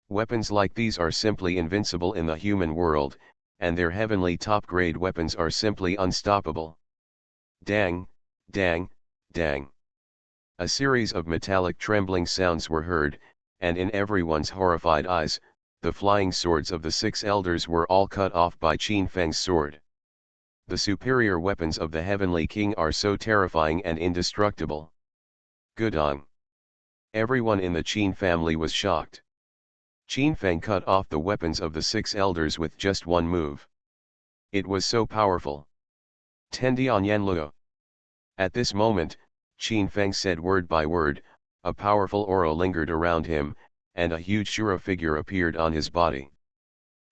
Weapons like these are simply invincible in the human world, and their heavenly top-grade weapons are simply unstoppable. Dang, dang, dang. A series of metallic trembling sounds were heard, and in everyone's horrified eyes, the flying swords of the 6 elders were all cut off by Qin Feng's sword. The superior weapons of the Heavenly King are so terrifying and indestructible. Gudong. Everyone in the Qin family was shocked. Qin Feng cut off the weapons of the 6 elders with just one move. It was so powerful. Tendian Yanluo. At this moment, Qin Feng said word by word, a powerful aura lingered around him, and a huge Shura figure appeared on his body.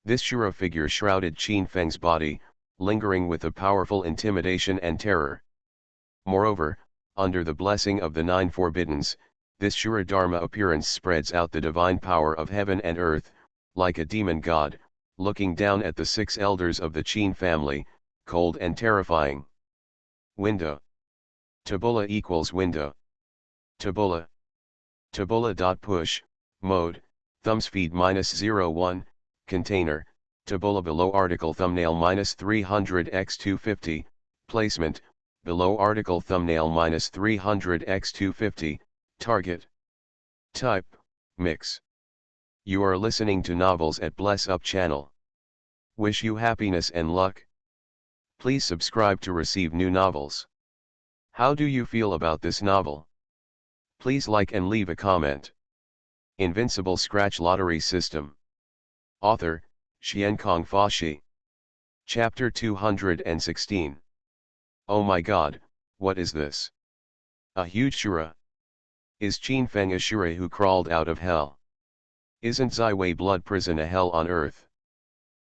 This Shura figure shrouded Qin Feng's body, lingering with a powerful intimidation and terror. Moreover, under the blessing of the 9 forbiddens, this Shura Dharma appearance spreads out the divine power of heaven and earth, like a demon god, looking down at the 6 elders of the Qin family, cold and terrifying. Window. Tabula equals window. Tabula. Tabula.push, mode, thumbspeed -01, container, Tabula below article thumbnail -300x250, placement, below article thumbnail -300x250, target. Type, mix. You are listening to Novels at Bless Up channel. Wish you happiness and luck. Please subscribe to receive new novels. How do you feel about this novel? Please like and leave a comment. Invincible Scratch Lottery System. Author, Xiankong Fashi. Chapter 216. Oh my god, what is this? A huge Shura. Is Qin Feng a Shura who crawled out of hell? Isn't Ziwei blood prison a hell on earth?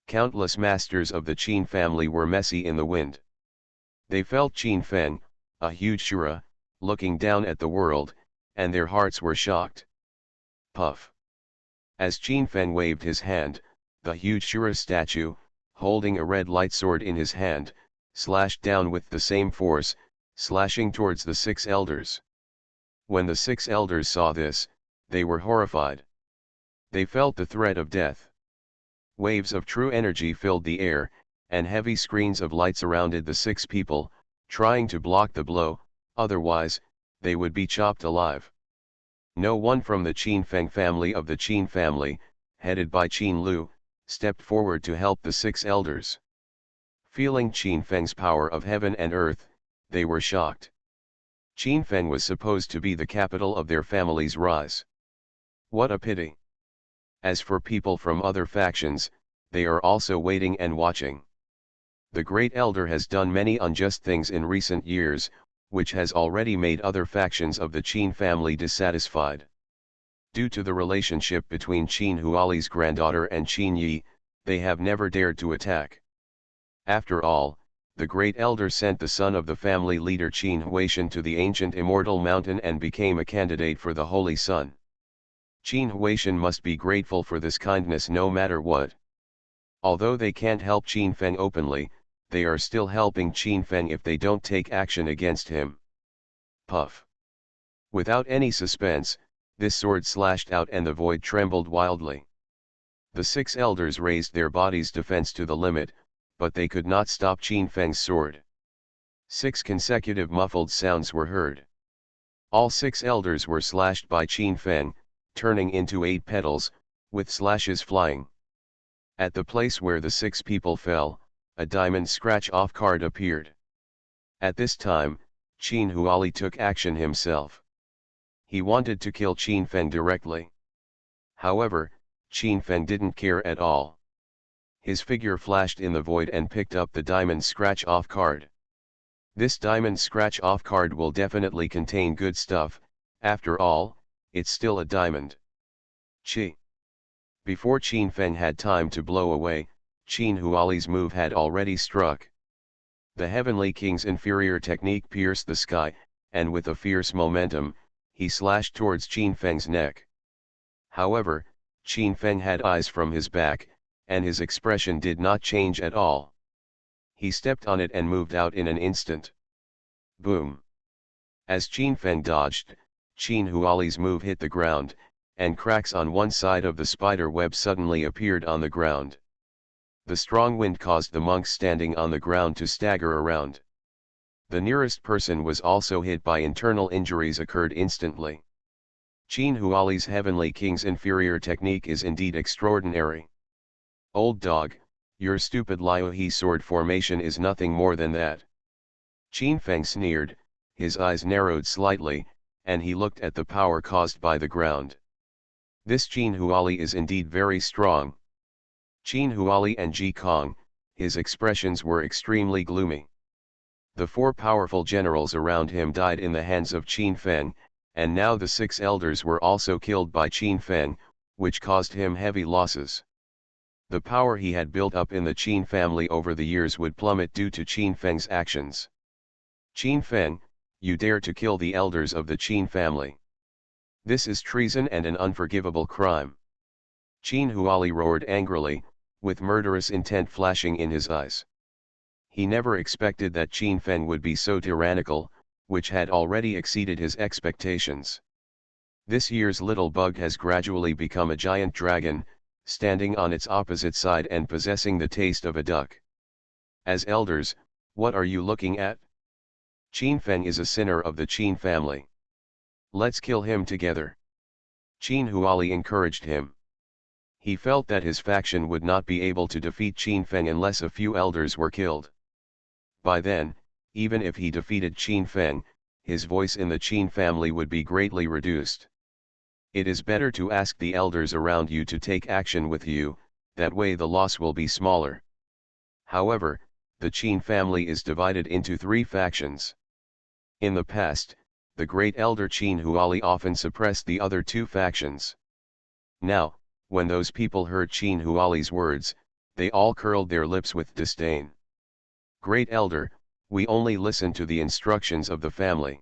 Countless masters of the Qin family were messy in the wind. They felt Qin Feng, a huge Shura, looking down at the world, and their hearts were shocked. Puff. As Qin Feng waved his hand, the huge Shura statue, holding a red light sword in his hand, slashed down with the same force, slashing towards the 6 elders. When the 6 elders saw this, they were horrified. They felt the threat of death. Waves of true energy filled the air, and heavy screens of light surrounded the 6 people, trying to block the blow, otherwise, they would be chopped alive. No one from the Qin Feng family of the Qin family, headed by Qin Lu, stepped forward to help the 6 elders. Feeling Qin Feng's power of heaven and earth, they were shocked. Qin Feng was supposed to be the capital of their family's rise. What a pity. As for people from other factions, they are also waiting and watching. The great elder has done many unjust things in recent years, which has already made other factions of the Qin family dissatisfied. Due to the relationship between Qin Huali's granddaughter and Qin Yi, they have never dared to attack. After all, the great elder sent the son of the family leader Qin Huaishan to the ancient immortal mountain and became a candidate for the Holy Sun. Qin Huaishan must be grateful for this kindness no matter what. Although they can't help Qin Feng openly, they are still helping Qin Feng if they don't take action against him. Puff. Without any suspense, this sword slashed out and the void trembled wildly. The 6 elders raised their body's defense to the limit, but they could not stop Qin Feng's sword. 6 consecutive muffled sounds were heard. All 6 elders were slashed by Qin Feng, turning into 8 petals, with slashes flying. At the place where the 6 people fell, a diamond scratch-off card appeared. At this time, Qin Huali took action himself. He wanted to kill Qin Feng directly. However, Qin Feng didn't care at all. His figure flashed in the void and picked up the diamond scratch-off card. This diamond scratch-off card will definitely contain good stuff, after all, it's still a diamond. Chi. Before Qin Feng had time to blow away, Qin Huali's move had already struck. The Heavenly King's inferior technique pierced the sky, and with a fierce momentum, he slashed towards Qin Feng's neck. However, Qin Feng had eyes from his back, and his expression did not change at all. He stepped on it and moved out in an instant. Boom! As Qin Feng dodged, Qin Huali's move hit the ground, and cracks on one side of the spider web suddenly appeared on the ground. The strong wind caused the monks standing on the ground to stagger around. The nearest person was also hit by internal injuries occurred instantly. Qin Huali's Heavenly King's inferior technique is indeed extraordinary. Old dog, your stupid Liuhe sword formation is nothing more than that. Qin Feng sneered, his eyes narrowed slightly, and he looked at the power caused by the ground. This Qin Huali is indeed very strong. Qin Huali and Ji Kong, his expressions were extremely gloomy. The 4 powerful generals around him died in the hands of Qin Feng, and now the 6 elders were also killed by Qin Feng, which caused him heavy losses. The power he had built up in the Qin family over the years would plummet due to Qin Feng's actions. Qin Feng, you dare to kill the elders of the Qin family. This is treason and an unforgivable crime. Qin Huali roared angrily, with murderous intent flashing in his eyes. He never expected that Qin Feng would be so tyrannical, which had already exceeded his expectations. This year's little bug has gradually become a giant dragon, standing on its opposite side and possessing the taste of a duck. As elders, what are you looking at? Qin Feng is a sinner of the Qin family. Let's kill him together. Qin Huali encouraged him. He felt that his faction would not be able to defeat Qin Feng unless a few elders were killed. By then, even if he defeated Qin Feng, his voice in the Qin family would be greatly reduced. It is better to ask the elders around you to take action with you, that way the loss will be smaller. However, the Qin family is divided into 3 factions. In the past, the great elder Qin Huali often suppressed the other 2 factions. Now, when those people heard Qin Huali's words, they all curled their lips with disdain. Great elder, we only listen to the instructions of the family.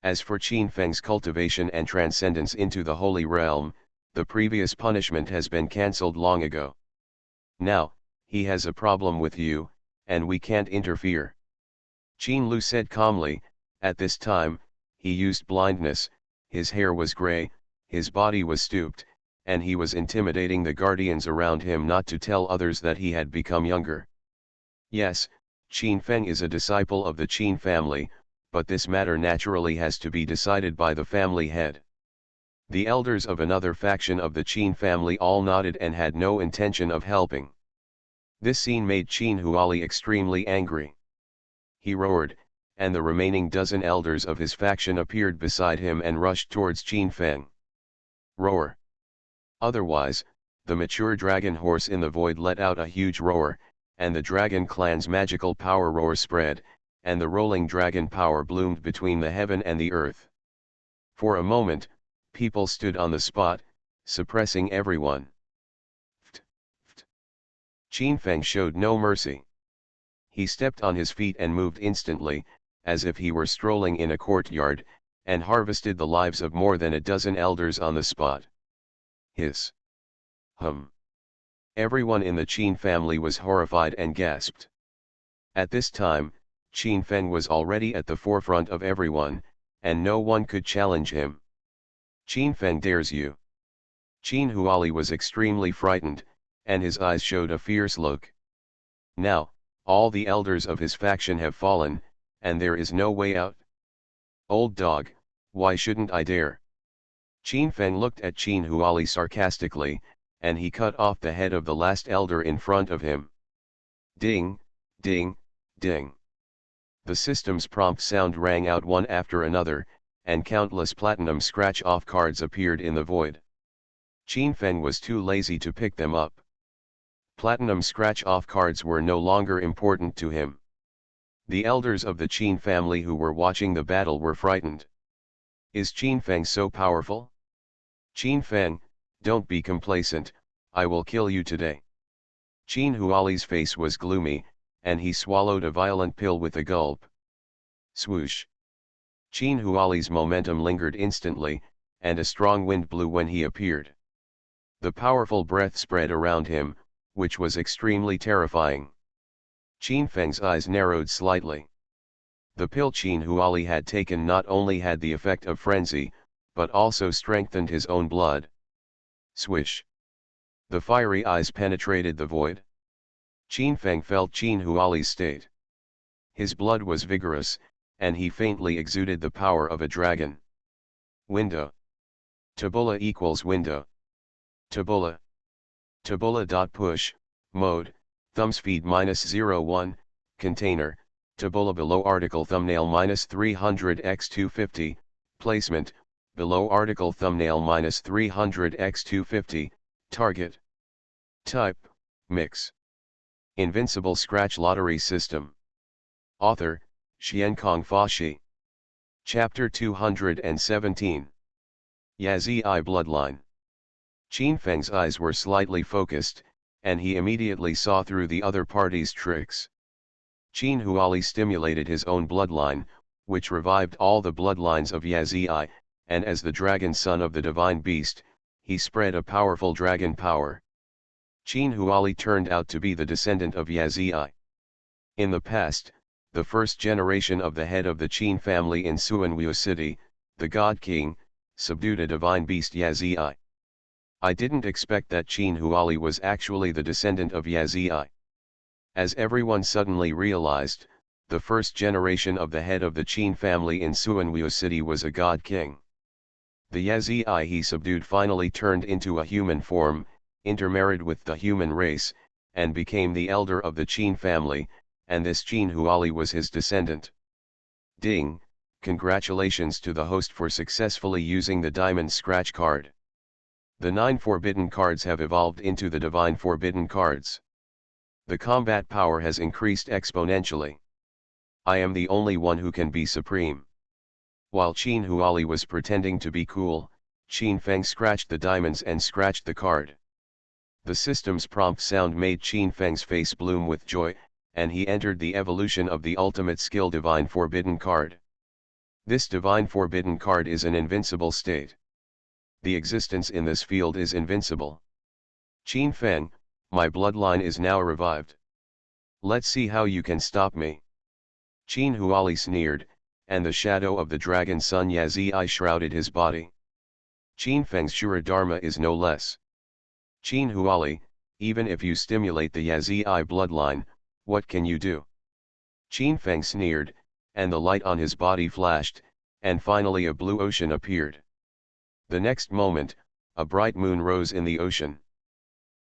As for Qin Feng's cultivation and transcendence into the holy realm, the previous punishment has been cancelled long ago. Now, he has a problem with you, and we can't interfere. Qin Lu said calmly. At this time, he used blindness, his hair was gray, his body was stooped, and he was intimidating the guardians around him not to tell others that he had become younger. Yes, Qin Feng is a disciple of the Qin family, but this matter naturally has to be decided by the family head. The elders of another faction of the Qin family all nodded and had no intention of helping. This scene made Qin Huali extremely angry. He roared, and the remaining dozen elders of his faction appeared beside him and rushed towards Qin Feng. Roar! Otherwise, the mature dragon horse in the void let out a huge roar, and the dragon clan's magical power roar spread, and the rolling dragon power bloomed between the heaven and the earth. For a moment, people stood on the spot, suppressing everyone. Qin Feng showed no mercy. He stepped on his feet and moved instantly, as if he were strolling in a courtyard, and harvested the lives of more than a dozen elders on the spot. Hiss. Hum. Everyone in the Qin family was horrified and gasped. At this time, Qin Feng was already at the forefront of everyone, and no one could challenge him. Qin Feng dares you. Qin Huali was extremely frightened, and his eyes showed a fierce look. Now, all the elders of his faction have fallen, and there is no way out. Old dog, why shouldn't I dare? Qin Feng looked at Qin Huali sarcastically, and he cut off the head of the last elder in front of him. Ding, ding, ding. The system's prompt sound rang out one after another, and countless platinum scratch-off cards appeared in the void. Qin Feng was too lazy to pick them up. Platinum scratch-off cards were no longer important to him. The elders of the Qin family who were watching the battle were frightened. Is Qin Feng so powerful? Qin Feng, don't be complacent, I will kill you today. Qin Huali's face was gloomy, and he swallowed a violent pill with a gulp. Swoosh. Qin Huali's momentum lingered instantly, and a strong wind blew when he appeared. The powerful breath spread around him, which was extremely terrifying. Qin Feng's eyes narrowed slightly. The pill Qin Huali had taken not only had the effect of frenzy, but also strengthened his own blood. Swish. The fiery eyes penetrated the void. Qin Feng felt Qin Huali's state. His blood was vigorous, and he faintly exuded the power of a dragon. Window. Tabula equals window. Tabula. Tabula.push, mode, thumbspeed -01, container, tabula below article thumbnail -300x250, placement, below article thumbnail -300x250, target. Type, mix. Invincible Scratch Lottery System. Author, Xiankong Fashi. Chapter 217. Yazi Bloodline. Qin Feng's eyes were slightly focused, and he immediately saw through the other party's tricks. Qin Huali stimulated his own bloodline, which revived all the bloodlines of Yazi, and as the dragon son of the divine beast, he spread a powerful dragon power. Qin Huali turned out to be the descendant of Yazi. In the past, the first generation of the head of the Qin family in Suanwu City, the God King, subdued a divine beast Yazi. I didn't expect that Qin Huali was actually the descendant of Yazii. As everyone suddenly realized, the first generation of the head of the Qin family in Suanwu city was a god king. The Yazii he subdued finally turned into a human form, intermarried with the human race, and became the elder of the Qin family, and this Qin Huali was his descendant. Ding, congratulations to the host for successfully using the Diamond Scratch card. The 9 forbidden cards have evolved into the Divine Forbidden cards. The combat power has increased exponentially. I am the only one who can be supreme. While Qin Huali was pretending to be cool, Qin Feng scratched the diamonds and scratched the card. The system's prompt sound made Qin Feng's face bloom with joy, and he entered the evolution of the ultimate skill Divine Forbidden card. This Divine Forbidden card is an invincible state. The existence in this field is invincible. Qin Feng, my bloodline is now revived. Let's see how you can stop me. Qin Huali sneered, and the shadow of the dragon sun Yazii shrouded his body. Qin Feng's Shura Dharma is no less. Qin Huali, even if you stimulate the Yazii bloodline, what can you do? Qin Feng sneered, and the light on his body flashed, and finally a blue ocean appeared. The next moment, a bright moon rose in the ocean.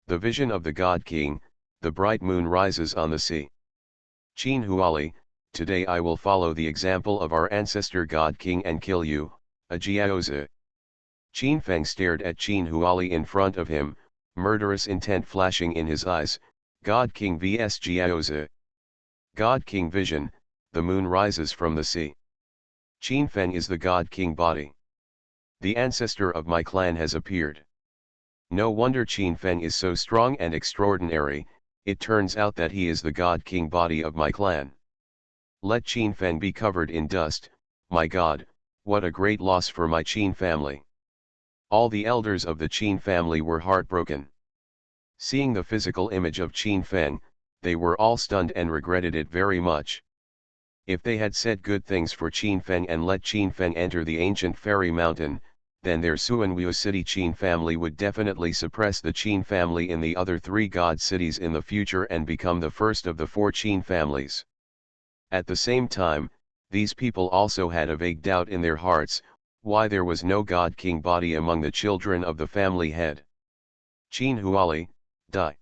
The vision of the God King, the bright moon rises on the sea. Qin Huali, today I will follow the example of our ancestor God King and kill you, a Jiaozi. Qin Feng stared at Qin Huali in front of him, murderous intent flashing in his eyes. God King vs Jiaozi. God King vision, the moon rises from the sea. Qin Feng is the God King body. The ancestor of my clan has appeared. No wonder Qin Feng is so strong and extraordinary, it turns out that he is the God King body of my clan. Let Qin Feng be covered in dust, my god, what a great loss for my Qin family. All the elders of the Qin family were heartbroken. Seeing the physical image of Qin Feng, they were all stunned and regretted it very much. If they had said good things for Qin Feng and let Qin Feng enter the ancient fairy mountain, then their Suanwu city Qin family would definitely suppress the Qin family in the other 3 god cities in the future and become the first of the 4 Qin families. At the same time, these people also had a vague doubt in their hearts, why there was no God King body among the children of the family head. Qin Huali, die.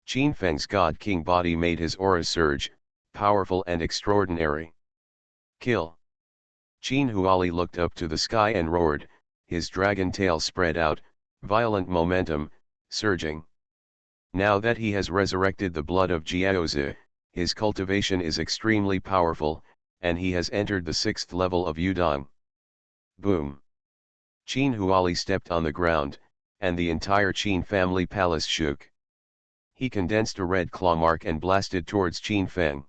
Qin Feng's God King body made his aura surge, powerful and extraordinary. Kill. Qin Huali looked up to the sky and roared, his dragon tail spread out, violent momentum, surging. Now that he has resurrected the blood of Jiaozi, his cultivation is extremely powerful, and he has entered the 6th level of Yudong. Boom. Qin Huali stepped on the ground, and the entire Qin family palace shook. He condensed a red claw mark and blasted towards Qin Feng.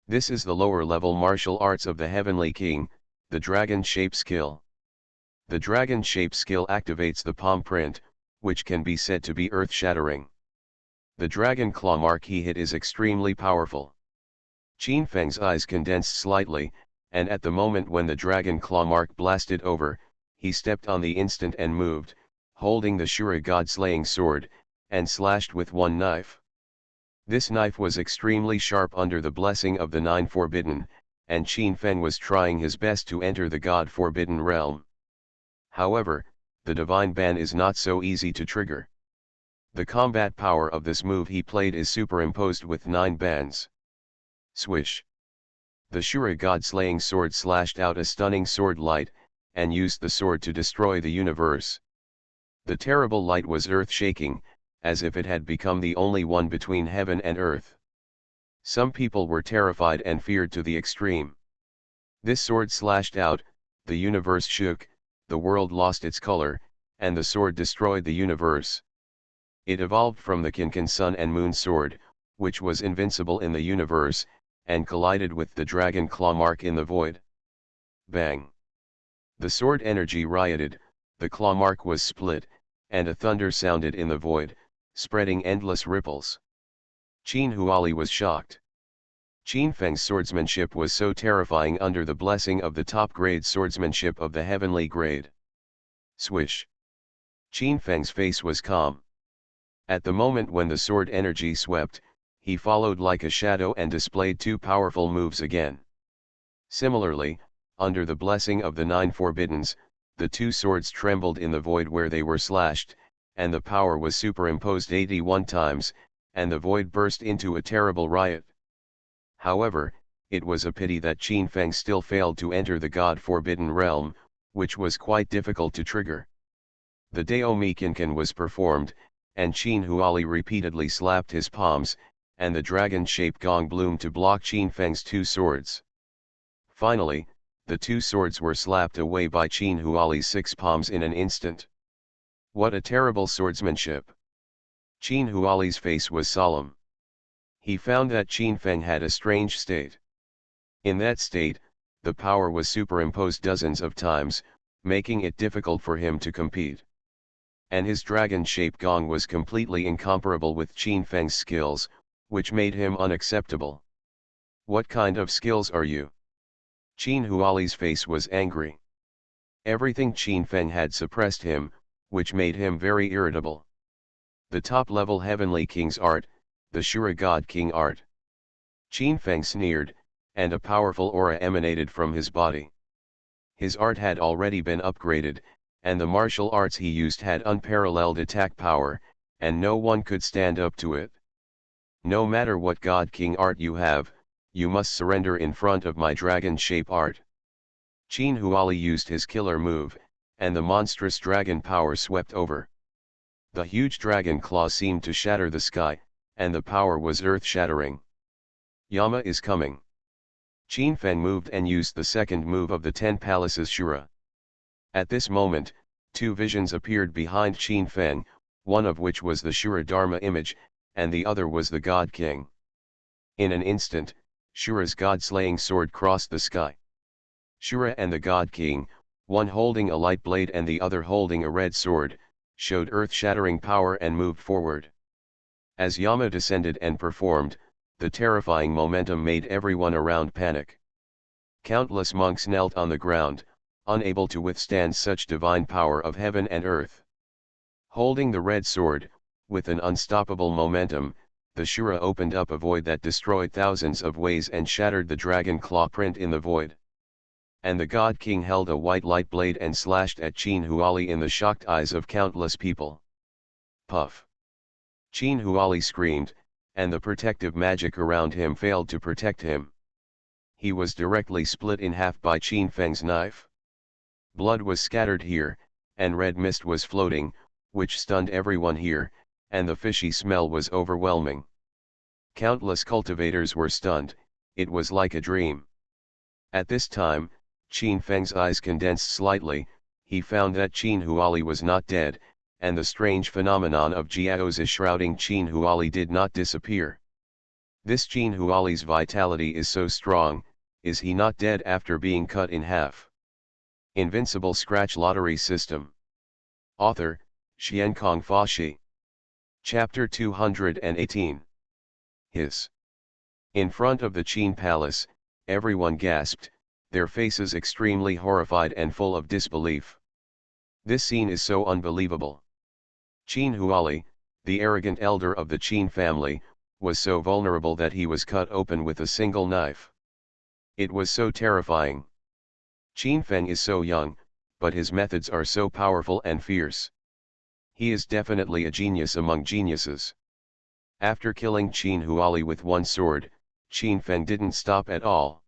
This is the lower level martial arts of the Heavenly King, the Dragon Shape skill. The Dragon Shape skill activates the palm print, which can be said to be earth-shattering. The dragon claw mark he hit is extremely powerful. Qin Feng's eyes condensed slightly, and at the moment when the dragon claw mark blasted over, he stepped on the instant and moved, holding the Shura god-slaying sword, and slashed with one knife. This knife was extremely sharp under the blessing of the 9 forbidden, and Qin Feng was trying his best to enter the god-forbidden realm. However, the divine ban is not so easy to trigger. The combat power of this move he played is superimposed with 9 bans. Swish. The Shura god-slaying sword slashed out a stunning sword light, and used the sword to destroy the universe. The terrible light was earth-shaking, as if it had become the only one between heaven and earth. Some people were terrified and feared to the extreme. This sword slashed out, the universe shook, the world lost its color, and the sword destroyed the universe. It evolved from the Kinkan Sun and Moon sword, which was invincible in the universe, and collided with the dragon claw mark in the void. Bang! The sword energy rioted, the claw mark was split, and a thunder sounded in the void, spreading endless ripples. Qin Huali was shocked. Qin Feng's swordsmanship was so terrifying under the blessing of the top-grade swordsmanship of the heavenly grade. Swish. Qin Feng's face was calm. At the moment when the sword energy swept, he followed like a shadow and displayed two powerful moves again. Similarly, under the blessing of the nine forbiddens, the two swords trembled in the void where they were slashed, and the power was superimposed 81 times, and the void burst into a terrible riot. However, it was a pity that Qin Feng still failed to enter the God-forbidden realm, which was quite difficult to trigger. The Daomi Kinkan was performed, and Qin Huali repeatedly slapped his palms, and the dragon-shaped gong bloomed to block Qin Feng's two swords. Finally, the two swords were slapped away by Qin Huali's 6 palms in an instant. What a terrible swordsmanship! Qin Huali's face was solemn. He found that Qin Feng had a strange state. In that state, the power was superimposed dozens of times, making it difficult for him to compete. And his dragon-shaped gong was completely incomparable with Qin Feng's skills, which made him unacceptable. What kind of skills are you? Qin Huali's face was angry. Everything Qin Feng had suppressed him, which made him very irritable. The top-level Heavenly King's art, the Shura God King art. Qin Feng sneered, and a powerful aura emanated from his body. His art had already been upgraded, and the martial arts he used had unparalleled attack power, and no one could stand up to it. No matter what God King art you have, you must surrender in front of my dragon shape art. Qin Huali used his killer move, and the monstrous dragon power swept over. The huge dragon claw seemed to shatter the sky, and the power was earth-shattering. Yama is coming. Qin Feng moved and used the second move of the 10 Palaces Shura. At this moment, two visions appeared behind Qin Feng, one of which was the Shura Dharma image, and the other was the God King. In an instant, Shura's god-slaying sword crossed the sky. Shura and the God King, one holding a light blade and the other holding a red sword, showed earth-shattering power and moved forward. As Yama descended and performed, the terrifying momentum made everyone around panic. Countless monks knelt on the ground, unable to withstand such divine power of heaven and earth. Holding the red sword, with an unstoppable momentum, the Shura opened up a void that destroyed thousands of ways and shattered the dragon claw print in the void. And the God King held a white light blade and slashed at Qin Huali in the shocked eyes of countless people. Puff! Qin Huali screamed, and the protective magic around him failed to protect him. He was directly split in half by Qin Feng's knife. Blood was scattered here, and red mist was floating, which stunned everyone here, and the fishy smell was overwhelming. Countless cultivators were stunned, it was like a dream. At this time, Qin Feng's eyes condensed slightly, he found that Qin Huali was not dead, and the strange phenomenon of Jiaozi shrouding Qin Huali did not disappear. This Qin Huali's vitality is so strong, is he not dead after being cut in half? Invincible Scratch Lottery System. Author, Xiankong Fashi. Chapter 218. His. In front of the Qin Palace, everyone gasped, their faces extremely horrified and full of disbelief. This scene is so unbelievable. Qin Huali, the arrogant elder of the Qin family, was so vulnerable that he was cut open with a single knife. It was so terrifying. Qin Feng is so young, but his methods are so powerful and fierce. He is definitely a genius among geniuses. After killing Qin Huali with one sword, Qin Feng didn't stop at all.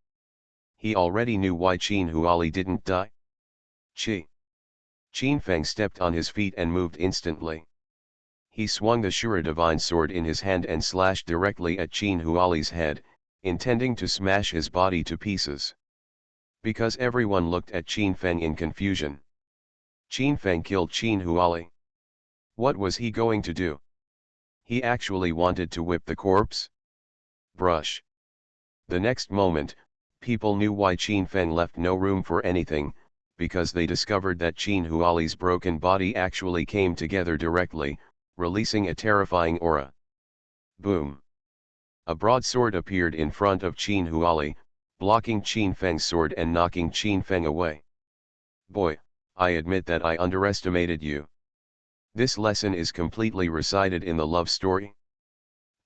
He already knew why Qin Huali didn't die. Qin Feng stepped on his feet and moved instantly. He swung the Shura divine sword in his hand and slashed directly at Qin Huali's head, intending to smash his body to pieces. Because everyone looked at Qin Feng in confusion. Qin Feng killed Qin Huali. What was he going to do? He actually wanted to whip the corpse? Brush. The next moment, people knew why Qin Feng left no room for anything, because they discovered that Qin Huali's broken body actually came together directly, releasing a terrifying aura. Boom! A broadsword appeared in front of Qin Huali, blocking Qin Feng's sword and knocking Qin Feng away. Boy, I admit that I underestimated you. This lesson is completely recited in the love story.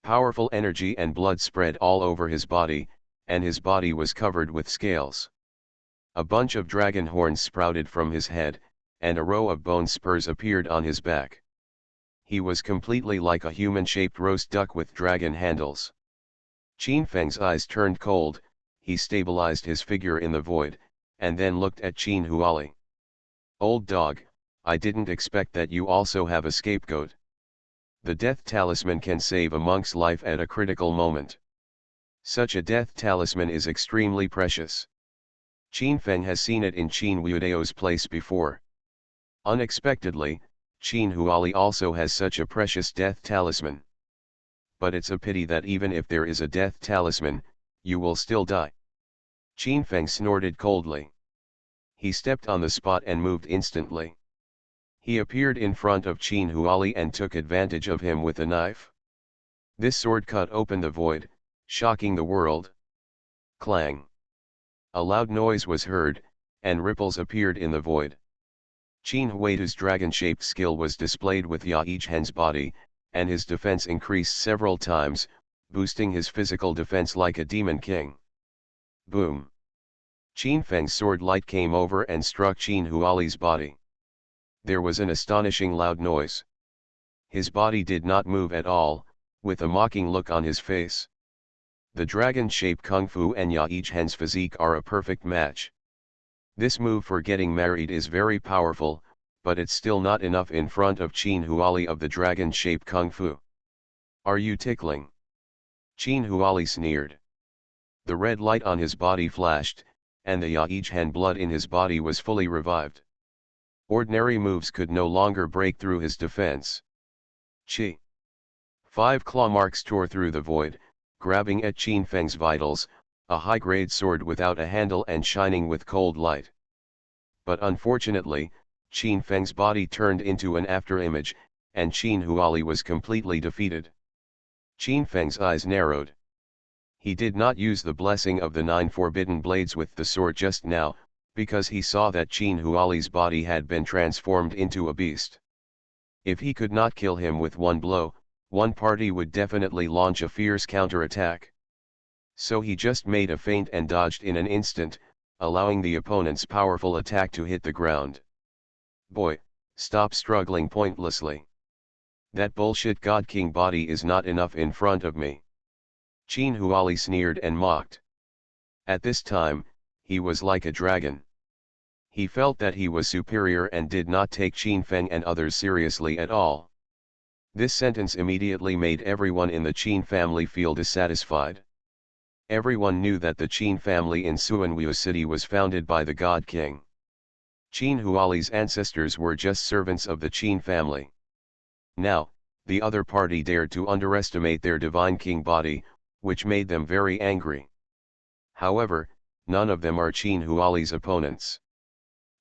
Powerful energy and blood spread all over his body, and his body was covered with scales. A bunch of dragon horns sprouted from his head, and a row of bone spurs appeared on his back. He was completely like a human-shaped roast duck with dragon handles. Qin Feng's eyes turned cold, he stabilized his figure in the void, and then looked at Qin Huali. Old dog, I didn't expect that you also have a scapegoat. The death talisman can save a monk's life at a critical moment. Such a death talisman is extremely precious. Qin Feng has seen it in Qin Wudeo's place before. Unexpectedly, Qin Huali also has such a precious death talisman. But it's a pity that even if there is a death talisman, you will still die. Qin Feng snorted coldly. He stepped on the spot and moved instantly. He appeared in front of Qin Huali and took advantage of him with a knife. This sword cut open the void, shocking the world. Clang! A loud noise was heard, and ripples appeared in the void. Qin Huaidu's dragon-shaped skill was displayed with Ya Ichhen's body, and his defense increased several times, boosting his physical defense like a demon king. Boom! Qin Feng's sword light came over and struck Qin Huali's body. There was an astonishing loud noise. His body did not move at all, with a mocking look on his face. The dragon-shaped Kung Fu and Ya Ichhen's physique are a perfect match. This move for getting married is very powerful, but it's still not enough in front of Qin Huali of the dragon-shaped Kung Fu. Are you tickling? Qin Huali sneered. The red light on his body flashed, and the Ya Ichhen blood in his body was fully revived. Ordinary moves could no longer break through his defense. Chi! 5 claw marks tore through the void, grabbing at Qin Feng's vitals, a high-grade sword without a handle and shining with cold light. But unfortunately, Qin Feng's body turned into an afterimage, and Qin Huali was completely defeated. Qin Feng's eyes narrowed. He did not use the blessing of the 9 forbidden blades with the sword just now, because he saw that Qin Huali's body had been transformed into a beast. If he could not kill him with one blow, one party would definitely launch a fierce counterattack. So he just made a feint and dodged in an instant, allowing the opponent's powerful attack to hit the ground. Boy, stop struggling pointlessly. That bullshit God King body is not enough in front of me. Qin Huali sneered and mocked. At this time, he was like a dragon. He felt that he was superior and did not take Qin Feng and others seriously at all. This sentence immediately made everyone in the Qin family feel dissatisfied. Everyone knew that the Qin family in Suanwu City was founded by the God King. Qin Huali's ancestors were just servants of the Qin family. Now, the other party dared to underestimate their divine king body, which made them very angry. However, none of them are Qin Huali's opponents.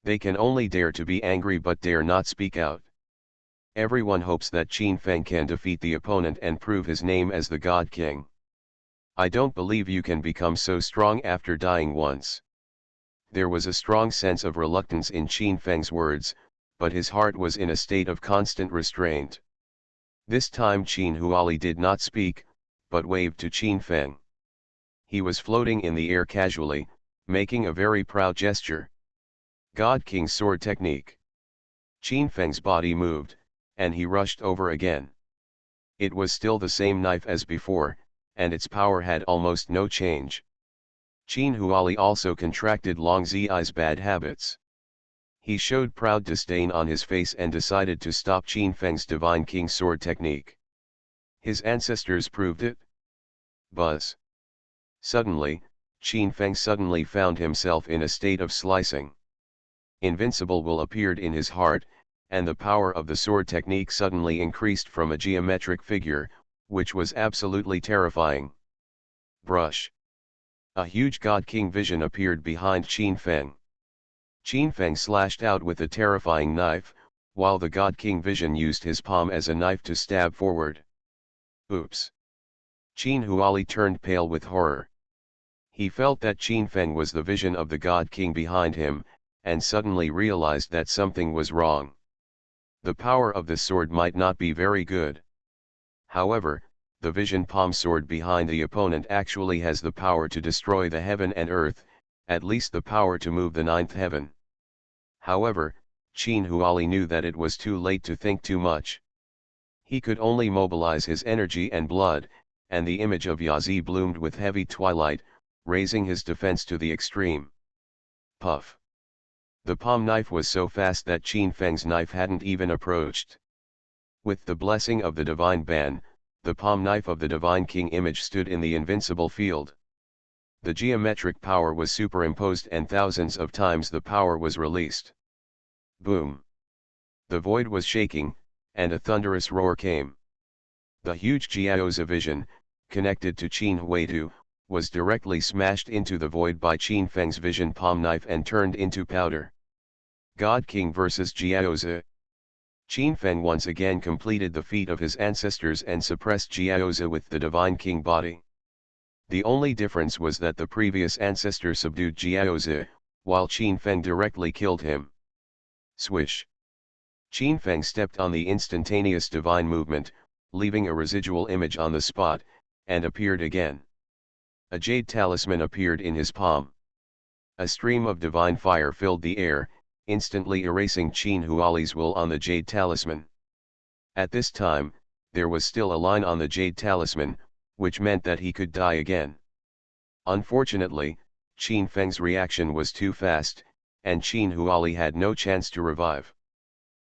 They can only dare to be angry but dare not speak out. Everyone hopes that Qin Feng can defeat the opponent and prove his name as the God King. I don't believe you can become so strong after dying once. There was a strong sense of reluctance in Qin Feng's words, but his heart was in a state of constant restraint. This time Qin Huali did not speak, but waved to Qin Feng. He was floating in the air casually, making a very proud gesture. God King's sword technique. Qin Feng's body moved, and he rushed over again. It was still the same knife as before, and its power had almost no change. Qin Huali also contracted Long Zi's bad habits. He showed proud disdain on his face and decided to stop Qin Feng's divine king sword technique. His ancestors proved it. Buzz. Suddenly, Qin Feng suddenly found himself in a state of slicing. Invincible will appeared in his heart, and the power of the sword technique suddenly increased from a geometric figure, which was absolutely terrifying. Brush. A huge God King vision appeared behind Qin Feng. Qin Feng slashed out with a terrifying knife, while the God King vision used his palm as a knife to stab forward. Oops. Qin Huali turned pale with horror. He felt that Qin Feng was the vision of the God King behind him, and suddenly realized that something was wrong. The power of this sword might not be very good. However, the vision palm sword behind the opponent actually has the power to destroy the heaven and earth, at least the power to move the ninth heaven. However, Qin Huali knew that it was too late to think too much. He could only mobilize his energy and blood, and the image of Yazi bloomed with heavy twilight, raising his defense to the extreme. Puff! The palm knife was so fast that Qin Feng's knife hadn't even approached. With the blessing of the divine ban, the palm knife of the divine king image stood in the invincible field. The geometric power was superimposed and thousands of times the power was released. Boom! The void was shaking, and a thunderous roar came. The huge Jiaozi vision, connected to Qin Huaitu, was directly smashed into the void by Qin Feng's vision palm knife and turned into powder. God King vs Jiaozi. Qin Feng once again completed the feat of his ancestors and suppressed Jiaozi with the divine king body. The only difference was that the previous ancestor subdued Jiaozi, while Qin Feng directly killed him. Swish! Qin Feng stepped on the instantaneous divine movement, leaving a residual image on the spot, and appeared again. A jade talisman appeared in his palm. A stream of divine fire filled the air, instantly erasing Qin Huali's will on the jade talisman. At this time, there was still a line on the jade talisman, which meant that he could die again. Unfortunately, Qin Feng's reaction was too fast, and Qin Huali had no chance to revive.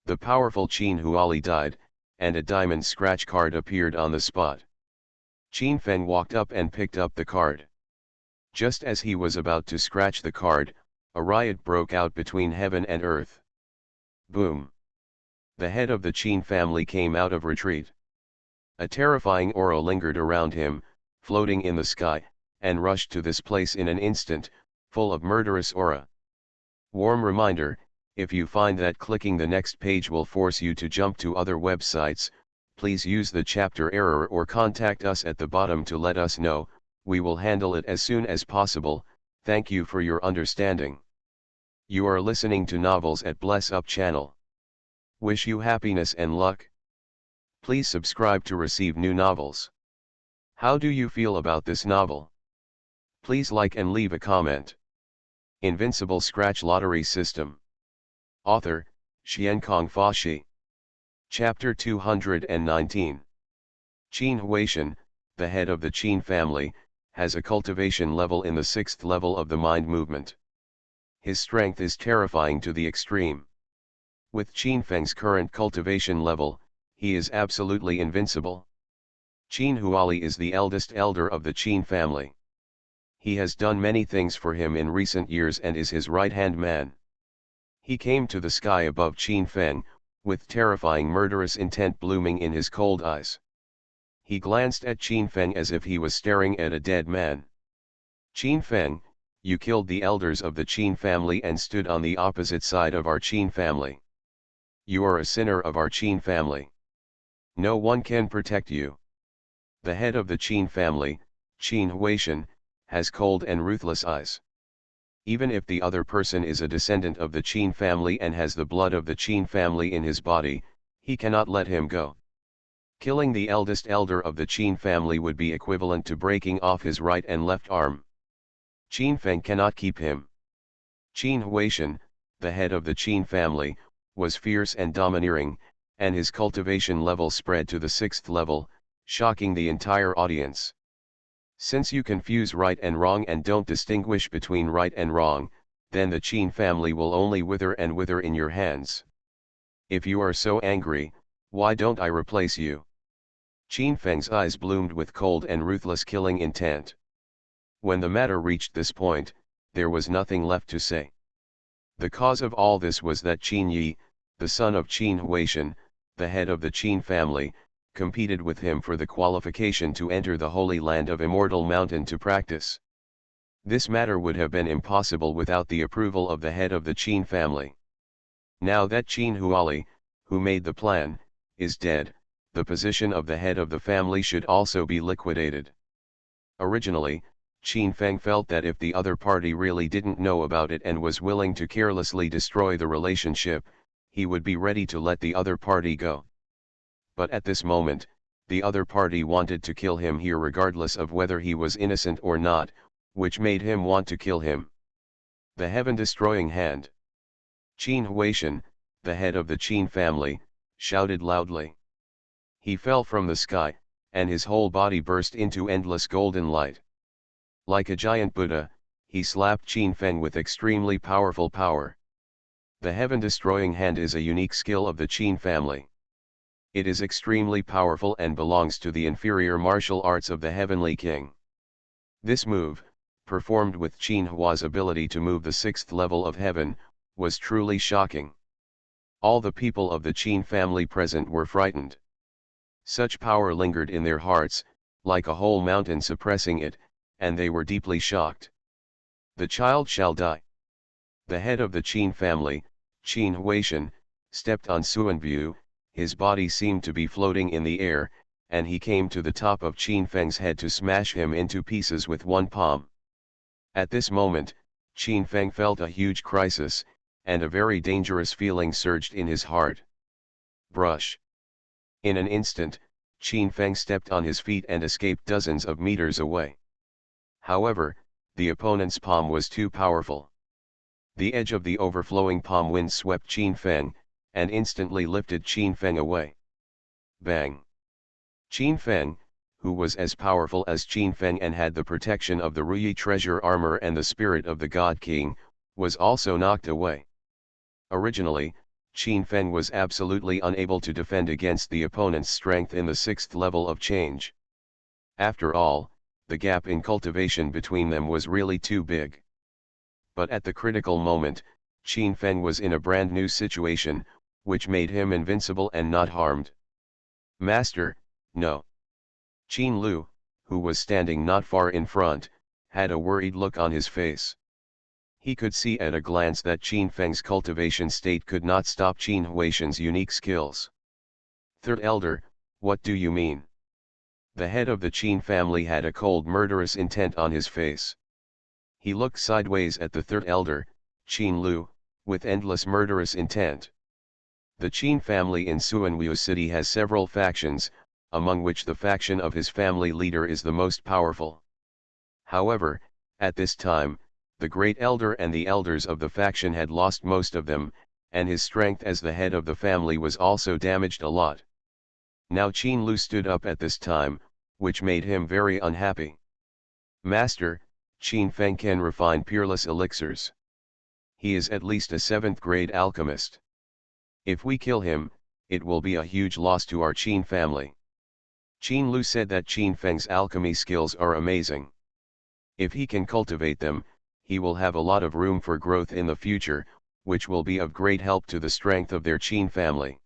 The powerful Qin Huali died, and a diamond scratch card appeared on the spot. Qin Feng walked up and picked up the card. Just as he was about to scratch the card, a riot broke out between heaven and earth. Boom! The head of the Qin family came out of retreat. A terrifying aura lingered around him, floating in the sky, and rushed to this place in an instant, full of murderous aura. Warm reminder, if you find that clicking the next page will force you to jump to other websites, please use the chapter error or contact us at the bottom to let us know. We will handle it as soon as possible. Thank you for your understanding. You are listening to Novels at Bless Up channel. Wish you happiness and luck. Please subscribe to receive new novels. How do you feel about this novel? Please like and leave a comment. Invincible Scratch Lottery System. Author, Xiankong Fashi. Chapter 219. Qin Huaishan, the head of the Qin family, has a cultivation level in the 6th level of the mind movement. His strength is terrifying to the extreme. With Qin Feng's current cultivation level, he is absolutely invincible. Qin Huali is the eldest elder of the Qin family. He has done many things for him in recent years and is his right-hand man. He came to the sky above Qin Feng, with terrifying murderous intent blooming in his cold eyes. He glanced at Qin Feng as if he was staring at a dead man. Qin Feng, you killed the elders of the Qin family and stood on the opposite side of our Qin family. You are a sinner of our Qin family. No one can protect you. The head of the Qin family, Qin Huaishan, has cold and ruthless eyes. Even if the other person is a descendant of the Qin family and has the blood of the Qin family in his body, he cannot let him go. Killing the eldest elder of the Qin family would be equivalent to breaking off his right and left arm. Qin Feng cannot keep him. Qin Huaishan, the head of the Qin family, was fierce and domineering, and his cultivation level spread to the 6th level, shocking the entire audience. Since you confuse right and wrong and don't distinguish between right and wrong, then the Qin family will only wither and wither in your hands. If you are so angry, why don't I replace you? Qin Feng's eyes bloomed with cold and ruthless killing intent. When the matter reached this point, there was nothing left to say. The cause of all this was that Qin Yi, the son of Qin Huaishan, the head of the Qin family, competed with him for the qualification to enter the Holy Land of Immortal Mountain to practice. This matter would have been impossible without the approval of the head of the Qin family. Now that Qin Huali, who made the plan, is dead, the position of the head of the family should also be liquidated. Originally, Qin Feng felt that if the other party really didn't know about it and was willing to carelessly destroy the relationship, he would be ready to let the other party go. But at this moment, the other party wanted to kill him here regardless of whether he was innocent or not, which made him want to kill him. The heaven-destroying hand. Qin Huaishan, the head of the Qin family, shouted loudly. He fell from the sky, and his whole body burst into endless golden light. Like a giant Buddha, he slapped Qin Feng with extremely powerful power. The heaven-destroying hand is a unique skill of the Qin family. It is extremely powerful and belongs to the inferior martial arts of the Heavenly King. This move, performed with Qin Hua's ability to move the sixth level of heaven, was truly shocking. All the people of the Qin family present were frightened. Such power lingered in their hearts, like a whole mountain suppressing it, and they were deeply shocked. The child shall die. The head of the Qin family, Qin Huaishan, stepped on Suanbu. His body seemed to be floating in the air, and he came to the top of Qin Feng's head to smash him into pieces with one palm. At this moment, Qin Feng felt a huge crisis, and a very dangerous feeling surged in his heart. Brush. In an instant, Qin Feng stepped on his feet and escaped dozens of meters away. However, the opponent's palm was too powerful. The edge of the overflowing palm wind swept Qin Feng, and instantly lifted Qin Feng away. Bang! Qin Feng, who was as powerful as Qin Feng and had the protection of the Ruyi treasure armor and the spirit of the God King, was also knocked away. Originally, Qin Feng was absolutely unable to defend against the opponent's strength in the sixth level of change. After all, the gap in cultivation between them was really too big. But at the critical moment, Qin Feng was in a brand new situation, which made him invincible and not harmed. Master, no. Qin Lu, who was standing not far in front, had a worried look on his face. He could see at a glance that Qin Feng's cultivation state could not stop Qin Huaishan's unique skills. Third Elder, what do you mean? The head of the Qin family had a cold murderous intent on his face. He looked sideways at the third elder, Qin Lu, with endless murderous intent. The Qin family in Suanwu city has several factions, among which the faction of his family leader is the most powerful. However, at this time, the great elder and the elders of the faction had lost most of them, and his strength as the head of the family was also damaged a lot. Now Qin Lu stood up at this time, which made him very unhappy. Master, Qin Feng can refine peerless elixirs. He is at least a 7th grade alchemist. If we kill him, it will be a huge loss to our Qin family. Qin Lu said that Qin Feng's alchemy skills are amazing. If he can cultivate them, he will have a lot of room for growth in the future, which will be of great help to the strength of their Qin family.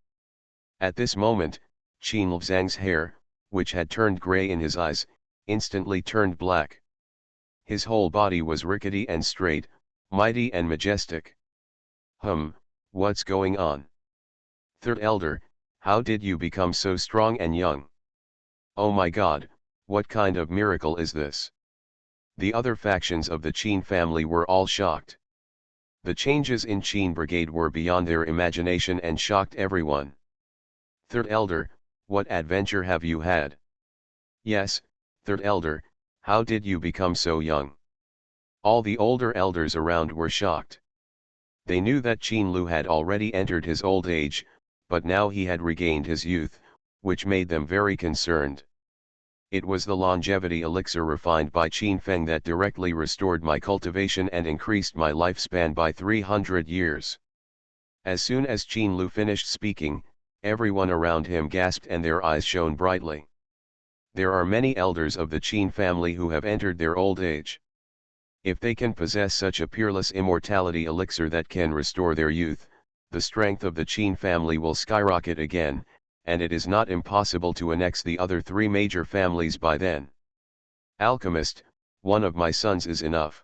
At this moment, Qin Luzang's hair, which had turned gray in his eyes, instantly turned black. His whole body was rickety and straight, mighty and majestic. What's going on? Third Elder, how did you become so strong and young? Oh my God, what kind of miracle is this? The other factions of the Qin family were all shocked. The changes in Qin Brigade were beyond their imagination and shocked everyone. Third Elder, what adventure have you had? Yes, Third Elder, how did you become so young? All the older elders around were shocked. They knew that Qin Lu had already entered his old age, but now he had regained his youth, which made them very concerned. It was the longevity elixir refined by Qin Feng that directly restored my cultivation and increased my lifespan by 300 years. As soon as Qin Lu finished speaking, everyone around him gasped and their eyes shone brightly. There are many elders of the Qin family who have entered their old age. If they can possess such a peerless immortality elixir that can restore their youth, the strength of the Qin family will skyrocket again, and it is not impossible to annex the other 3 major families by then. Alchemist, one of my sons is enough.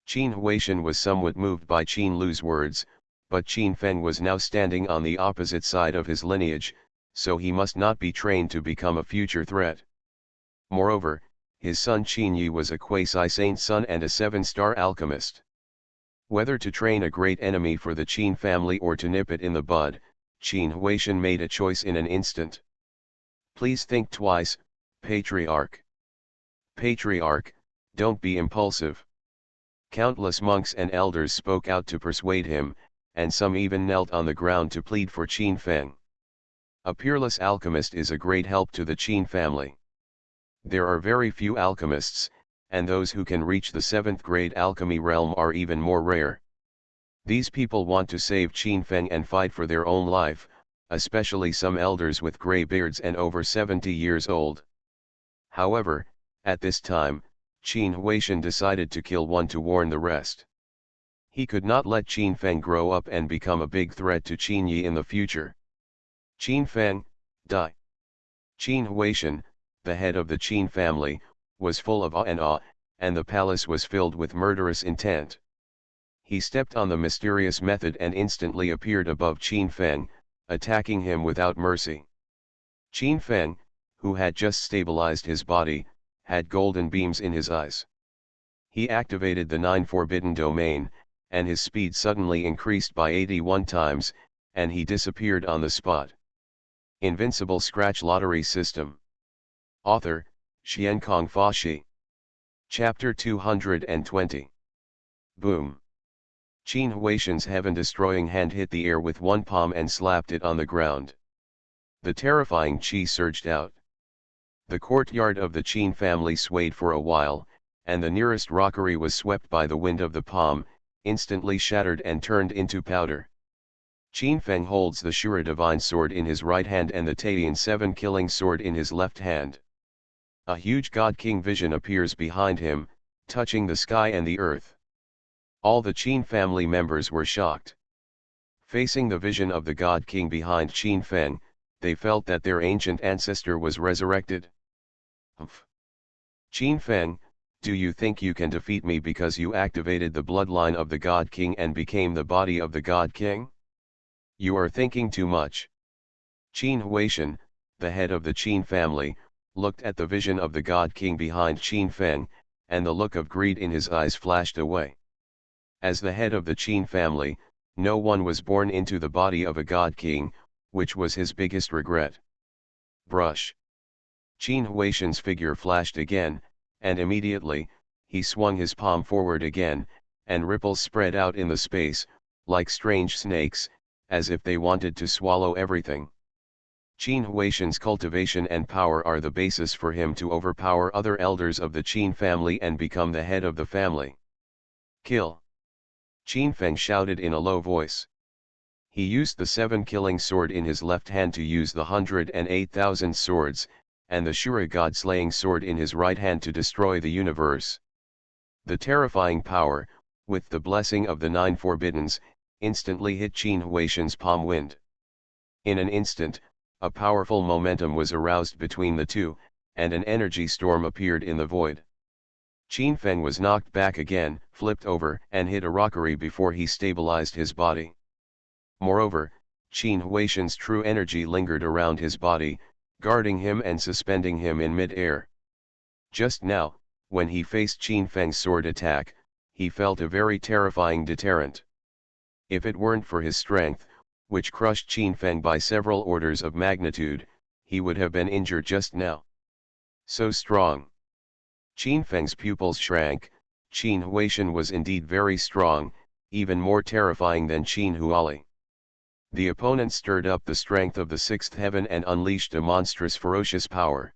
Qin Huaishan was somewhat moved by Qin Lu's words, but Qin Feng was now standing on the opposite side of his lineage, so he must not be trained to become a future threat. Moreover, his son Qin Yi was a quasi-saint son and a 7-star alchemist. Whether to train a great enemy for the Qin family or to nip it in the bud, Qin Huaishan made a choice in an instant. Please think twice, Patriarch. Patriarch, don't be impulsive. Countless monks and elders spoke out to persuade him, and some even knelt on the ground to plead for Qin Feng. A peerless alchemist is a great help to the Qin family. There are very few alchemists, and those who can reach the 7th grade alchemy realm are even more rare. These people want to save Qin Feng and fight for their own life, especially some elders with gray beards and over 70 years old. However, at this time, Qin Huaishan decided to kill one to warn the rest. He could not let Qin Feng grow up and become a big threat to Qin Yi in the future. Qin Feng, die. Qin Huaishan, the head of the Qin family, was full of awe, and the palace was filled with murderous intent. He stepped on the mysterious method and instantly appeared above Qin Feng, attacking him without mercy. Qin Feng, who had just stabilized his body, had golden beams in his eyes. He activated the 9 forbidden domain, and his speed suddenly increased by 81 times, and he disappeared on the spot. Invincible Scratch Lottery System. Author, Xiankong Fashi. Chapter 220. Boom. Qin Huaishan's heaven-destroying hand hit the air with one palm and slapped it on the ground. The terrifying qi surged out. The courtyard of the Qin family swayed for a while, and the nearest rockery was swept by the wind of the palm, instantly shattered and turned into powder. Qin Feng holds the Shura divine sword in his right hand and the Taiyan 7 killing sword in his left hand. A huge God King vision appears behind him, touching the sky and the earth. All the Qin family members were shocked. Facing the vision of the God King behind Qin Feng, they felt that their ancient ancestor was resurrected. Humph. Qin Feng, do you think you can defeat me because you activated the bloodline of the God King and became the body of the God King? You are thinking too much. Qin Huaishan, the head of the Qin family, looked at the vision of the God King behind Qin Feng, and the look of greed in his eyes flashed away. As the head of the Qin family, no one was born into the body of a God King, which was his biggest regret. Brush. Qin Huaishan's figure flashed again, and immediately, he swung his palm forward again, and ripples spread out in the space, like strange snakes, as if they wanted to swallow everything. Qin Huaishan's cultivation and power are the basis for him to overpower other elders of the Qin family and become the head of the family. Kill. Qin Feng shouted in a low voice. He used the 7 killing sword in his left hand to use the 108,000 swords, and the Shura God slaying sword in his right hand to destroy the universe. The terrifying power, with the blessing of the 9 forbiddens, instantly hit Qin Huaishan's palm wind. In an instant, a powerful momentum was aroused between the two, and an energy storm appeared in the void. Qin Feng was knocked back again, flipped over, and hit a rockery before he stabilized his body. Moreover, Qin Huaishan's true energy lingered around his body, guarding him and suspending him in mid-air. Just now, when he faced Qin Feng's sword attack, he felt a very terrifying deterrent. If it weren't for his strength, which crushed Qin Feng by several orders of magnitude, he would have been injured just now. So strong. Qin Feng's pupils shrank. Qin Huaishan was indeed very strong, even more terrifying than Qin Huali. The opponent stirred up the strength of the 6th heaven and unleashed a monstrous ferocious power.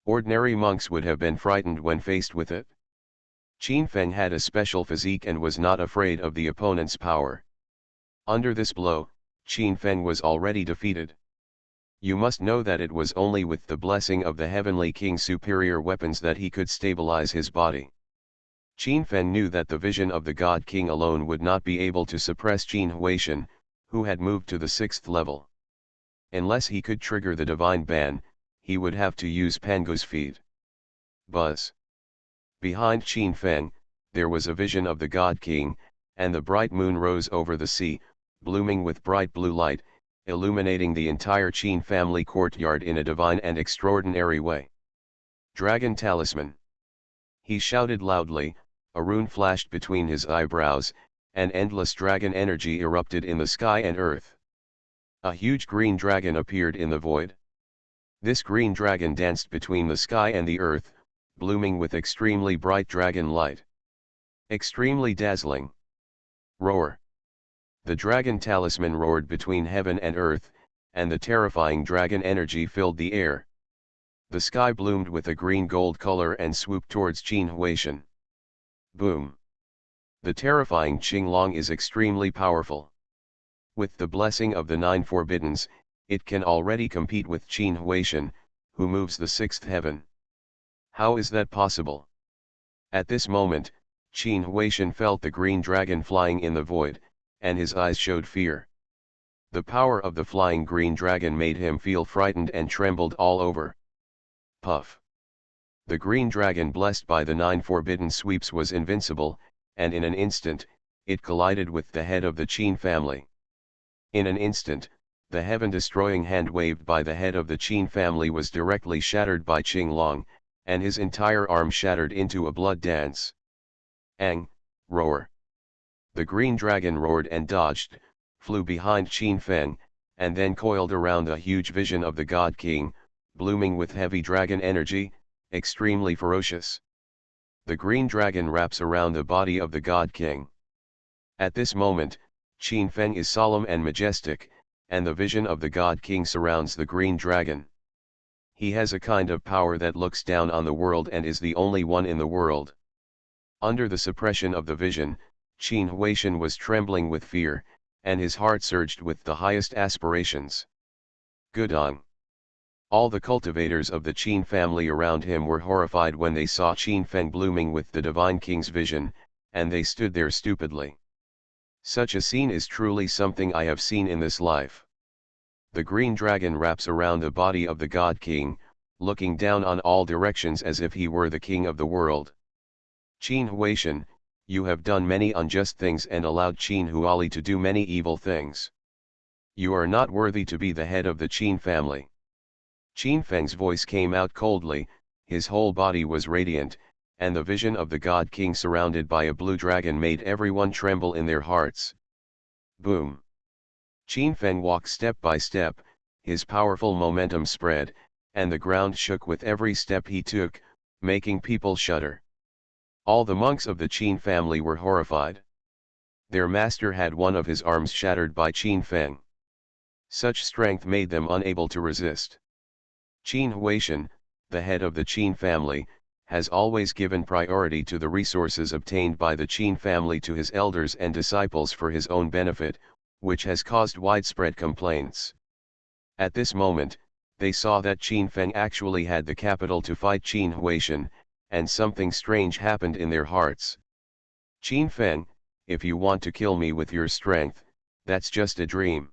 Ordinary monks would have been frightened when faced with it. Qin Feng had a special physique and was not afraid of the opponent's power. Under this blow, Qin Feng was already defeated. You must know that it was only with the blessing of the Heavenly King's superior weapons that he could stabilize his body. Qin Feng knew that the vision of the God King alone would not be able to suppress Qin Huaishan, who had moved to the 6th level. Unless he could trigger the divine ban, he would have to use Pango's feet. Buzz. Behind Qin Feng, there was a vision of the God King, and the bright moon rose over the sea, blooming with bright blue light, illuminating the entire Qin family courtyard in a divine and extraordinary way. Dragon Talisman. He shouted loudly, a rune flashed between his eyebrows, and endless dragon energy erupted in the sky and earth. A huge green dragon appeared in the void. This green dragon danced between the sky and the earth, blooming with extremely bright dragon light. Extremely dazzling. Roar. The dragon talisman roared between heaven and earth, and the terrifying dragon energy filled the air. The sky bloomed with a green-gold color and swooped towards Qin Huaishan. Boom. The terrifying Qinglong is extremely powerful. With the blessing of the 9 forbiddens, it can already compete with Qin Huaishan, who moves the 6th heaven. How is that possible? At this moment, Qin Huaishan felt the green dragon flying in the void, and his eyes showed fear. The power of the flying green dragon made him feel frightened and trembled all over. Puff. The green dragon blessed by the 9 forbidden sweeps was invincible, and in an instant, it collided with the head of the Qin family. In an instant, the heaven-destroying hand waved by the head of the Qin family was directly shattered by Qinglong, and his entire arm shattered into a blood dance. Ang, roar. The green dragon roared and dodged, flew behind Qin Feng, and then coiled around a huge vision of the God King, blooming with heavy dragon energy, extremely ferocious. The green dragon wraps around the body of the God King. At this moment, Qin Feng is solemn and majestic, and the vision of the God King surrounds the green dragon. He has a kind of power that looks down on the world and is the only one in the world. Under the suppression of the vision, Qin Huaishan was trembling with fear, and his heart surged with the highest aspirations. Gudong. All the cultivators of the Qin family around him were horrified when they saw Qin Feng blooming with the divine king's vision, and they stood there stupidly. Such a scene is truly something I have seen in this life. The green dragon wraps around the body of the God King, looking down on all directions as if he were the king of the world. Qin Huaishan, you have done many unjust things and allowed Qin Huali to do many evil things. You are not worthy to be the head of the Qin family. Qin Feng's voice came out coldly, his whole body was radiant, and the vision of the God King surrounded by a blue dragon made everyone tremble in their hearts. Boom. Qin Feng walked step by step, his powerful momentum spread, and the ground shook with every step he took, making people shudder. All the monks of the Qin family were horrified. Their master had one of his arms shattered by Qin Feng. Such strength made them unable to resist. Qin Huaishan, the head of the Qin family, has always given priority to the resources obtained by the Qin family to his elders and disciples for his own benefit, which has caused widespread complaints. At this moment, they saw that Qin Feng actually had the capital to fight Qin Huaishan, and something strange happened in their hearts. Qin Feng, if you want to kill me with your strength, that's just a dream.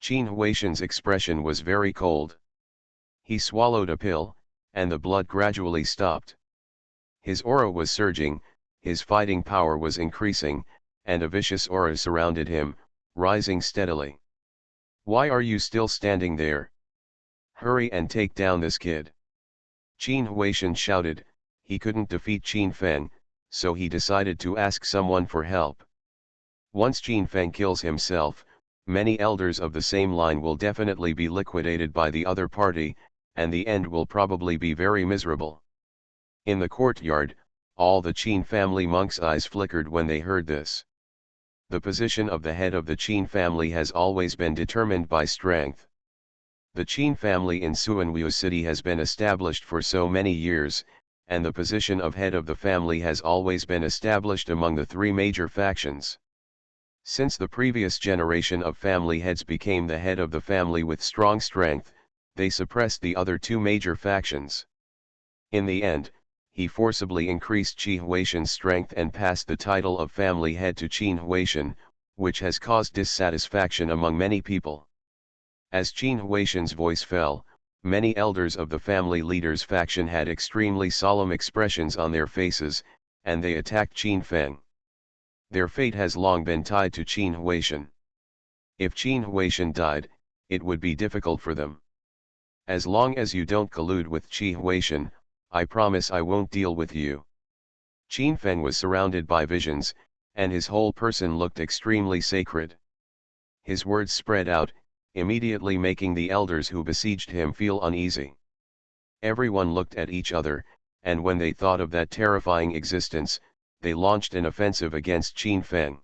Qin Huaishan's expression was very cold. He swallowed a pill, and the blood gradually stopped. His aura was surging, his fighting power was increasing, and a vicious aura surrounded him, rising steadily. Why are you still standing there? Hurry and take down this kid. Qin Huaishan shouted. He couldn't defeat Qin Feng, so he decided to ask someone for help. Once Qin Feng kills himself, many elders of the same line will definitely be liquidated by the other party, and the end will probably be very miserable. In the courtyard, all the Qin family monks' eyes flickered when they heard this. The position of the head of the Qin family has always been determined by strength. The Qin family in Suanwu city has been established for so many years, and the position of head of the family has always been established among the 3 major factions. Since the previous generation of family heads became the head of the family with strong strength, they suppressed the other 2 major factions. In the end, he forcibly increased Qin Huaishan's strength and passed the title of family head to Qin Huaishan, which has caused dissatisfaction among many people. As Qin Huaishan's voice fell, many elders of the family leader's faction had extremely solemn expressions on their faces, and they attacked Qin Feng. Their fate has long been tied to Qin Huaishan. If Qin Huaishan died, it would be difficult for them. As long as you don't collude with Qin Huaishan, I promise I won't deal with you. Qin Feng was surrounded by visions, and his whole person looked extremely sacred. His words spread out, immediately making the elders who besieged him feel uneasy. Everyone looked at each other, and when they thought of that terrifying existence, they launched an offensive against Qin Feng.